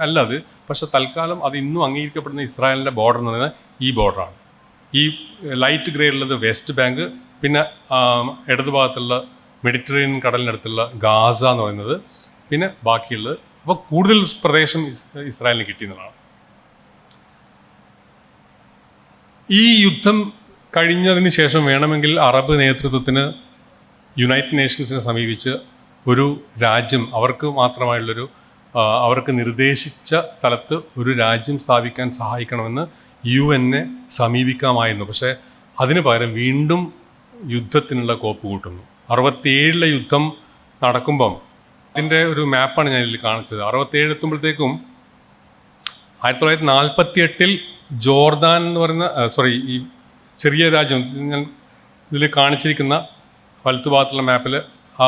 അല്ല അത്, പക്ഷെ തൽക്കാലം അത് ഇന്നും അംഗീകരിക്കപ്പെടുന്ന ഇസ്രായേലിൻ്റെ ബോർഡർ എന്ന് പറയുന്നത് ഈ ബോർഡറാണ്. ഈ ലൈറ്റ് ഗ്രേ ഉള്ളത് വെസ്റ്റ് ബാങ്ക്, പിന്നെ ഇടതുഭാഗത്തുള്ള മെഡിറ്ററേനിയൻ കടലിനടുത്തുള്ള ഗാസ എന്ന് പറയുന്നത്, പിന്നെ ബാക്കിയുള്ളത്. അപ്പോൾ കൂടുതൽ പ്രദേശം ഇസ്രായേലിന് കിട്ടിയെന്നുള്ളതാണ്. ഈ യുദ്ധം കഴിഞ്ഞതിന് ശേഷം വേണമെങ്കിൽ അറബ് നേതൃത്വത്തിന് യുണൈറ്റഡ് നേഷൻസിനെ സമീപിച്ച് ഒരു രാജ്യം, അവർക്ക് മാത്രമായുള്ളൊരു, അവർക്ക് നിർദ്ദേശിച്ച സ്ഥലത്ത് ഒരു രാജ്യം സ്ഥാപിക്കാൻ സഹായിക്കണമെന്ന് UN-നെ സമീപിക്കാമായിരുന്നു. പക്ഷേ അതിന് പകരം വീണ്ടും യുദ്ധത്തിനുള്ള കോപ്പ് കൂട്ടുന്നു. 67 യുദ്ധം നടക്കുമ്പം അതിൻ്റെ ഒരു മാപ്പാണ് ഞാൻ ഇതിൽ കാണിച്ചത്. 67 എത്തുമ്പോഴത്തേക്കും 1948 ജോർദാൻ എന്ന് പറയുന്ന ഈ ചെറിയ രാജ്യം, ഞാൻ ഇതിൽ കാണിച്ചിരിക്കുന്ന വലത്തുഭാഗത്തുള്ള മാപ്പിൽ ആ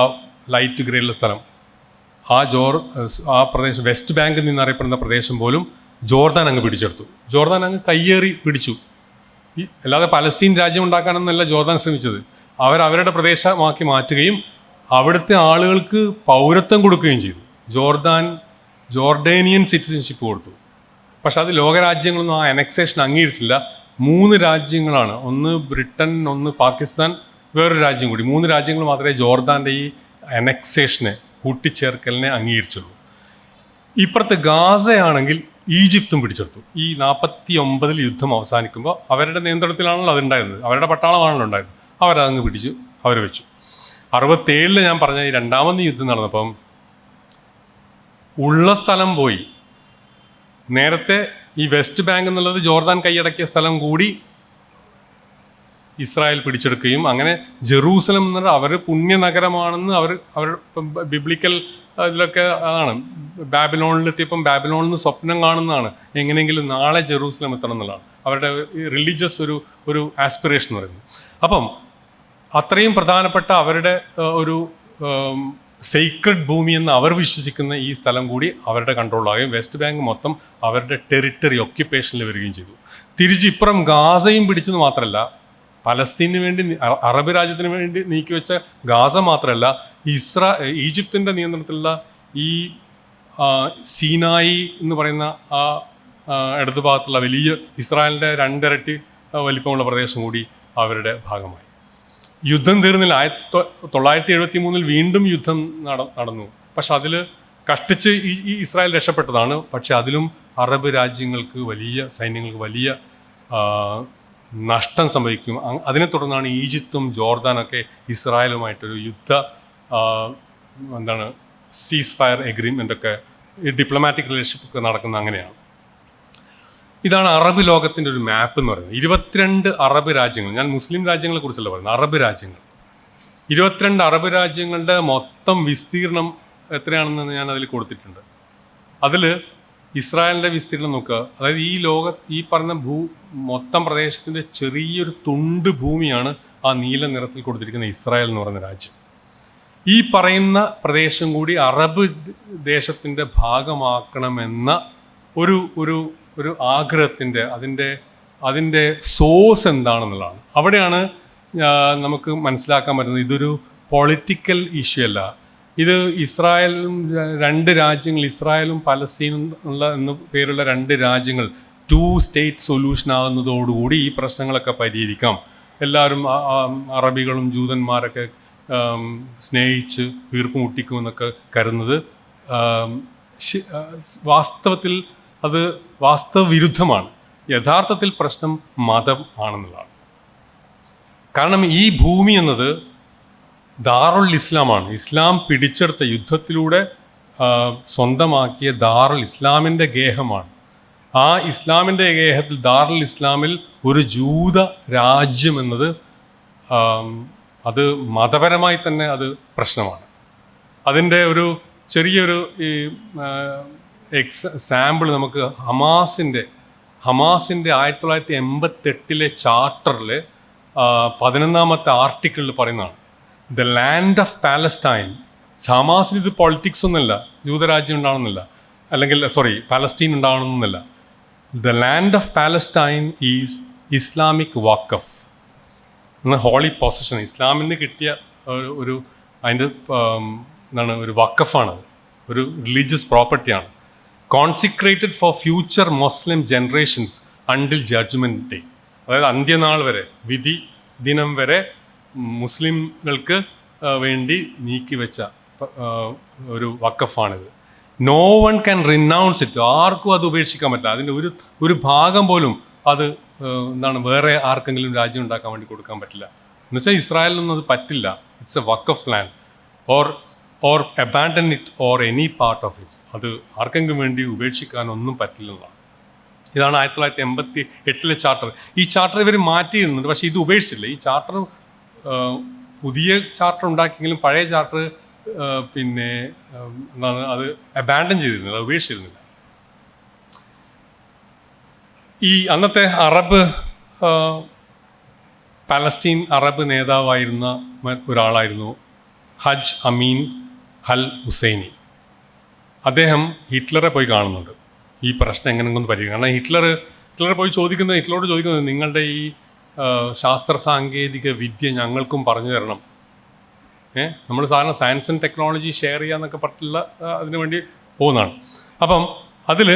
ലൈറ്റ് ഗ്രേയുള്ള സ്ഥലം, ആ പ്രദേശം വെസ്റ്റ് ബാങ്കിൽ നിന്നറിയപ്പെടുന്ന പ്രദേശം പോലും ജോർദാൻ അങ്ങ് പിടിച്ചെടുത്തു. ജോർദാൻ അങ്ങ് കയ്യേറി പിടിച്ചു. അല്ലാതെ പലസ്തീൻ രാജ്യം ഉണ്ടാക്കാനൊന്നല്ല ജോർദാൻ ശ്രമിച്ചത്. അവരവരുടെ പ്രദേശമാക്കി മാറ്റുകയും അവിടുത്തെ ആളുകൾക്ക് പൗരത്വം കൊടുക്കുകയും ചെയ്തു. ജോർഡേനിയൻ സിറ്റിസൺഷിപ്പ് കൊടുത്തു. പക്ഷെ അത് ലോകരാജ്യങ്ങളൊന്നും ആ അനക്സേഷൻ അംഗീകരിച്ചില്ല. 3 രാജ്യങ്ങളാണ്, ഒന്ന് ബ്രിട്ടൻ, ഒന്ന് പാകിസ്ഥാൻ, വേറൊരു രാജ്യം കൂടി. 3 രാജ്യങ്ങൾ മാത്രമേ ജോർദാൻ്റെ ഈ അനക്സേഷനെ, കൂട്ടിച്ചേർക്കലിനെ അംഗീകരിച്ചുള്ളൂ. ഇപ്പുറത്ത് ഗാസയാണെങ്കിൽ ഈജിപ്തും പിടിച്ചെടുത്തു. ഈ 49 യുദ്ധം അവസാനിക്കുമ്പോൾ അവരുടെ നിയന്ത്രണത്തിലാണല്ലോ അതുണ്ടായിരുന്നത്, അവരുടെ പട്ടാളമാണല്ലോ ഉണ്ടായിരുന്നത്. അവരതങ്ങ് പിടിച്ചു, അവർ വെച്ചു. 67 ഞാൻ പറഞ്ഞ ഈ 2ാമത് യുദ്ധം നടന്നപ്പം ഉള്ള സ്ഥലം പോയി. നേരത്തെ ഈ വെസ്റ്റ് ബാങ്ക് എന്നുള്ളത് ജോർദാൻ കൈയടക്കിയ സ്ഥലം കൂടി ഇസ്രായേൽ പിടിച്ചെടുക്കുകയും അങ്ങനെ ജെറൂസലം എന്നത് അവർ പുണ്യനഗരമാണെന്ന് അവർ ബിബ്ലിക്കൽ ഇതിലൊക്കെ ആണ്. ബാബിലോണിലെത്തിയപ്പം ബാബിലോണിൽ നിന്ന് സ്വപ്നം കാണുന്നതാണ് എങ്ങനെയെങ്കിലും നാളെ ജെറൂസലം എത്തണം എന്നുള്ളതാണ് അവരുടെ റിലീജിയസ് ഒരു ആസ്പിറേഷൻ എന്ന് പറയുന്നത്. അപ്പം അത്രയും പ്രധാനപ്പെട്ട അവരുടെ ഒരു സീക്രട്ട് ഭൂമി എന്ന് അവർ വിശ്വസിക്കുന്ന ഈ സ്ഥലം കൂടി അവരുടെ കൺട്രോളാകുകയും വെസ്റ്റ് ബാങ്ക് മൊത്തം അവരുടെ ടെറിട്ടറി ഒക്യുപ്പേഷനിൽ വരികയും ചെയ്തു. തിരിച്ചിപ്പുറം ഗാസയും പിടിച്ചെന്ന് മാത്രമല്ല, പലസ്തീനു വേണ്ടി അറബ് രാജ്യത്തിന് വേണ്ടി നീക്കിവെച്ച ഗാസ മാത്രമല്ല, ഈജിപ്തിൻ്റെ നിയന്ത്രണത്തിലുള്ള ഈ സീനായി എന്ന് പറയുന്ന ആ ഇടതു ഭാഗത്തുള്ള വലിയ ഇസ്രായേലിൻ്റെ 2 ഇരട്ടി വലിപ്പമുള്ള പ്രദേശം കൂടി അവരുടെ ഭാഗമായി. യുദ്ധം തീർന്നില്ല. 1973 വീണ്ടും യുദ്ധം നടന്നു. പക്ഷെ അതിൽ കഷ്ടിച്ച് ഈ ഇസ്രായേൽ രക്ഷപ്പെട്ടതാണ്. പക്ഷെ അതിലും അറബ് രാജ്യങ്ങൾക്ക് സൈന്യങ്ങൾക്ക് വലിയ നഷ്ടം സംഭവിക്കും. അതിനെ തുടർന്നാണ് ഈജിപ്തും ജോർദാനൊക്കെ ഇസ്രായേലുമായിട്ടൊരു സീസ് ഫയർ എഗ്രിമെൻ്റൊക്കെ ഡിപ്ലോമാറ്റിക് റിലേഷൻഷിപ്പ് നടക്കുന്ന അങ്ങനെയാണ്. ഇതാണ് അറബ് ലോകത്തിൻ്റെ ഒരു മാപ്പ് എന്ന് പറയുന്നത്. 22 അറബ് രാജ്യങ്ങൾ, ഞാൻ മുസ്ലിം രാജ്യങ്ങളെ കുറിച്ചല്ല പറയുന്നത്, അറബ് രാജ്യങ്ങൾ. 22 അറബ് രാജ്യങ്ങളുടെ മൊത്തം വിസ്തീർണം എത്രയാണെന്ന് ഞാൻ അതിൽ കൊടുത്തിട്ടുണ്ട്. അതിൽ ഇസ്രായേലിൻ്റെ വിസ്തീർണം നോക്കുക. അതായത് ഈ പറഞ്ഞ മൊത്തം പ്രദേശത്തിൻ്റെ ചെറിയൊരു തുണ്ട് ഭൂമിയാണ് ആ നീല നിറത്തിൽ കൊടുത്തിരിക്കുന്ന ഇസ്രായേൽ എന്ന് പറയുന്ന രാജ്യം. ഈ പറയുന്ന പ്രദേശം കൂടി അറബ് ദേശത്തിൻ്റെ ഭാഗമാക്കണമെന്ന ഒരു ആഗ്രഹത്തിൻ്റെ അതിൻ്റെ സോഴ്സ് എന്താണെന്നുള്ളതാണ്. അവിടെയാണ് നമുക്ക് മനസ്സിലാക്കാൻ പറ്റുന്നത് ഇതൊരു പൊളിറ്റിക്കൽ ഇഷ്യൂ അല്ല. ഇത് ഇസ്രായേലും 2 രാജ്യങ്ങൾ, ഇസ്രായേലും പലസ്തീനും എന്ന പേരുള്ള 2 രാജ്യങ്ങൾ 2 സ്റ്റേറ്റ് സൊല്യൂഷൻ ആകുന്നതോടുകൂടി ഈ പ്രശ്നങ്ങളൊക്കെ പരിഹരിക്കാം. എല്ലാവരും അറബികളും ജൂതന്മാരൊക്കെ സ്നേഹിച്ച് വീർപ്പ് മുട്ടിക്കുമെന്നൊക്കെ കരുതുന്നത് വാസ്തവത്തിൽ അത് വാസ്തവവിരുദ്ധമാണ്. യഥാർത്ഥത്തിൽ പ്രശ്നം മതം ആണെന്നുള്ളതാണ്. കാരണം ഈ ഭൂമി എന്നത് ദാറുൽ ഇസ്ലാമാണ്. ഇസ്ലാം പിടിച്ചെടുത്ത യുദ്ധത്തിലൂടെ സ്വന്തമാക്കിയ ദാറുൽ ഇസ്ലാമിൻ്റെ ഗേഹമാണ്. ആ ഇസ്ലാമിൻ്റെ ഗേഹത്തിൽ ദാറുൽ ഇസ്ലാമിൽ ഒരു ജൂത രാജ്യം എന്നത് അത് മതപരമായി തന്നെ അത് പ്രശ്നമാണ്. അതിൻ്റെ ഒരു ചെറിയൊരു സാമ്പിൾ നമുക്ക് ഹമാസിൻ്റെ 1988 ചാർട്ടറിൽ 11ാമത്തെ ആർട്ടിക്കിളിൽ പറയുന്നതാണ്. The land of Palestine. ഹമാസിന് ഇത് പൊളിറ്റിക്സ് ഒന്നുമില്ല, ജൂതരാജ്യം ഉണ്ടാവണമെന്നില്ല, അല്ലെങ്കിൽ പാലസ്റ്റീൻ ഉണ്ടാവണമെന്നില്ല. The land of Palestine is Islamic വഖഫ്, ഹോളി പൊസഷൻ. ഇസ്ലാമിന് കിട്ടിയ അതിൻ്റെ ഒരു വഖഫാണത്, ഒരു റിലീജിയസ് പ്രോപ്പർട്ടിയാണ്. Consecrated for future Muslim generations until judgment day. അതായത് അന്ത്യനാൾ വരെ, വിധി ദിനം വരെ മുസ്ലിംകൾക്ക് വേണ്ടി നീക്കിവെച്ച ഒരു വഖഫാണിത്. No one can renounce it. ആർക്കും അത് ഉപേക്ഷിക്കാൻ പറ്റില്ല. അതിൻ്റെ ഒരു ഭാഗം പോലും അത് വേറെ ആർക്കെങ്കിലും രാജ്യം ഉണ്ടാക്കാൻ വേണ്ടി കൊടുക്കാൻ പറ്റില്ല. എന്നുവെച്ചാൽ ഇസ്രായേലിനൊന്നും അത് പറ്റില്ല. It's A Waqf land. Or abandon it or any part of it. അത് ആർക്കെങ്കിലും വേണ്ടി ഉപേക്ഷിക്കാനൊന്നും പറ്റില്ലെന്നാണ്. ഇതാണ് 1988 ചാർട്ടർ. ഈ ചാർട്ടർ ഇവർ മാറ്റിയിരുന്നുണ്ട്, പക്ഷേ ഇത് ഉപേക്ഷിച്ചില്ല. ഈ ചാർട്ടർ പുതിയ ചാർട്ടർ ഉണ്ടാക്കിയെങ്കിലും പഴയ ചാർട്ടർ അത് അബാൻഡൻ ചെയ്തിരുന്നില്ല, അത് ഉപേക്ഷിച്ചിരുന്നില്ല. ഈ അന്നത്തെ പാലസ്തീൻ അറബ് നേതാവായിരുന്ന ഒരാളായിരുന്നു ഹജ് അമീൻ അൽ ഹുസൈനി. അദ്ദേഹം ഹിറ്റ്ലറെ പോയി കാണുന്നുണ്ട് ഈ പ്രശ്നം എങ്ങനെയൊന്നും പരിഹരിക്കും. കാരണം ഹിറ്റ്ലറോട് ചോദിക്കുന്നത് നിങ്ങളുടെ ഈ ശാസ്ത്ര സാങ്കേതിക വിദ്യ ഞങ്ങൾക്കും പറഞ്ഞു തരണം. നമ്മൾ സാധാരണ സയൻസ് ആൻഡ് ടെക്നോളജി ഷെയർ ചെയ്യാന്നൊക്കെ പറഞ്ഞിട്ടുള്ള അതിനു വേണ്ടി പോകുന്നതാണ്. അപ്പം അതിൽ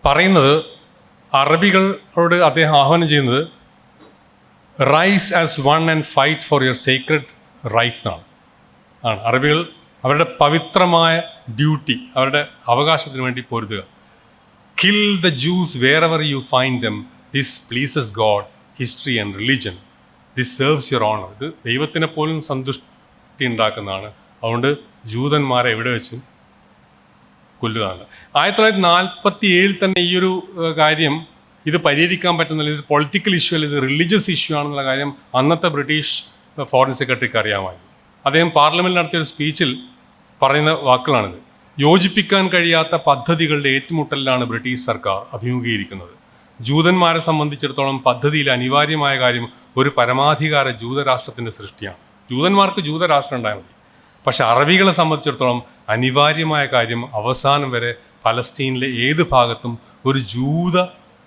പറയുന്നത്, അറബികളോട് അദ്ദേഹം ആഹ്വാനം ചെയ്യുന്നത് rise as one and fight for your secret rights ആണ്. അറബികൾ അവരുടെ പവിത്രമായ ഡ്യൂട്ടി, അവരുടെ അവകാശത്തിന് വേണ്ടി പൊരുതുക. Kill the Jews wherever you find them. This pleases God, history and religion. This serves your honour. ഇത് ദൈവത്തിനെ പോലും സന്തുഷ്ടി ഉണ്ടാക്കുന്നതാണ്. അതുകൊണ്ട് ജൂതന്മാരെ എവിടെ വെച്ച് കൊല്ലുകയാണ്. 1947 തന്നെ ഈ ഒരു കാര്യം ഇത് പരിഹരിക്കാൻ പറ്റുന്നില്ല. ഇത് പൊളിറ്റിക്കൽ ഇഷ്യൂ അല്ല, ഇത് റിലീജിയസ് ഇഷ്യൂ ആണെന്നുള്ള കാര്യം അന്നത്തെ ബ്രിട്ടീഷ് ഫോറിൻ സെക്രട്ടറിക്ക് അറിയാമായിരുന്നു. അദ്ദേഹം പാർലമെൻറ്റിൽ നടത്തിയൊരു സ്പീച്ചിൽ പറയുന്ന വാക്കുകളാണിത്. യോജിപ്പിക്കാൻ കഴിയാത്ത പദ്ധതികളുടെ ഏറ്റുമുട്ടലിലാണ് ബ്രിട്ടീഷ് സർക്കാർ അഭിമുഖീകരിക്കുന്നത്. ജൂതന്മാരെ സംബന്ധിച്ചിടത്തോളം പദ്ധതിയിൽ അനിവാര്യമായ കാര്യം ഒരു പരമാധികാര ജൂതരാഷ്ട്രത്തിൻ്റെ സൃഷ്ടിയാണ്. ജൂതന്മാർക്ക് ജൂതരാഷ്ട്രം ഉണ്ടായാൽ മതി. പക്ഷെ അറബികളെ സംബന്ധിച്ചിടത്തോളം അനിവാര്യമായ കാര്യം അവസാനം വരെ പലസ്തീനിലെ ഏത് ഭാഗത്തും ഒരു ജൂത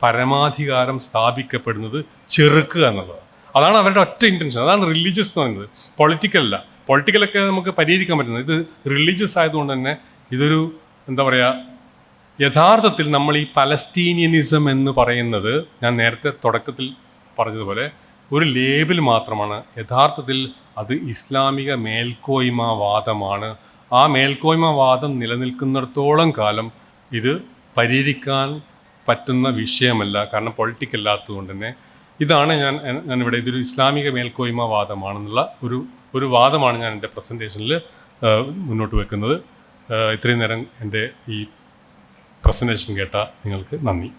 പരമാധികാരം സ്ഥാപിക്കപ്പെടുന്നത് ചെറുക്കുക എന്നുള്ളത്. അതാണ് അവരുടെ ഒറ്റ ഇൻറ്റൻഷൻ. അതാണ് റിലീജിയസ് എന്ന് പറയുന്നത്, പൊളിറ്റിക്കലല്ല. പൊളിറ്റിക്കലൊക്കെ നമുക്ക് പരിഹരിക്കാൻ പറ്റുന്നത്, ഇത് റിലീജിയസ് ആയതുകൊണ്ട് തന്നെ ഇതൊരു എന്താ പറയുക, യഥാർത്ഥത്തിൽ നമ്മൾ ഈ പലസ്തീനിയനിസം എന്ന് പറയുന്നത് ഞാൻ നേരത്തെ തുടക്കത്തിൽ പറഞ്ഞതുപോലെ ഒരു ലേബൽ മാത്രമാണ്. യഥാർത്ഥത്തിൽ അത് ഇസ്ലാമിക മേൽക്കോയ്മവാദമാണ്. ആ മേൽക്കോയ്മവാദം നിലനിൽക്കുന്നിടത്തോളം കാലം ഇത് പരിഹരിക്കാൻ പറ്റുന്ന വിഷയമല്ല. കാരണം പൊളിറ്റിക്കൽ അല്ലാത്തതുകൊണ്ട് തന്നെ ഇതാണ് ഞാനിവിടെ ഇതൊരു ഇസ്ലാമിക മേൽക്കോയ്മവാദമാണെന്നുള്ള ഒരു വാദമാണ് ഞാൻ എൻ്റെ പ്രസൻറ്റേഷനിൽ മുന്നോട്ട് വെക്കുന്നത്. ഇത്രയും നേരം എൻ്റെ ഈ പ്രസൻറ്റേഷൻ കേട്ട നിങ്ങൾക്ക് നന്ദി.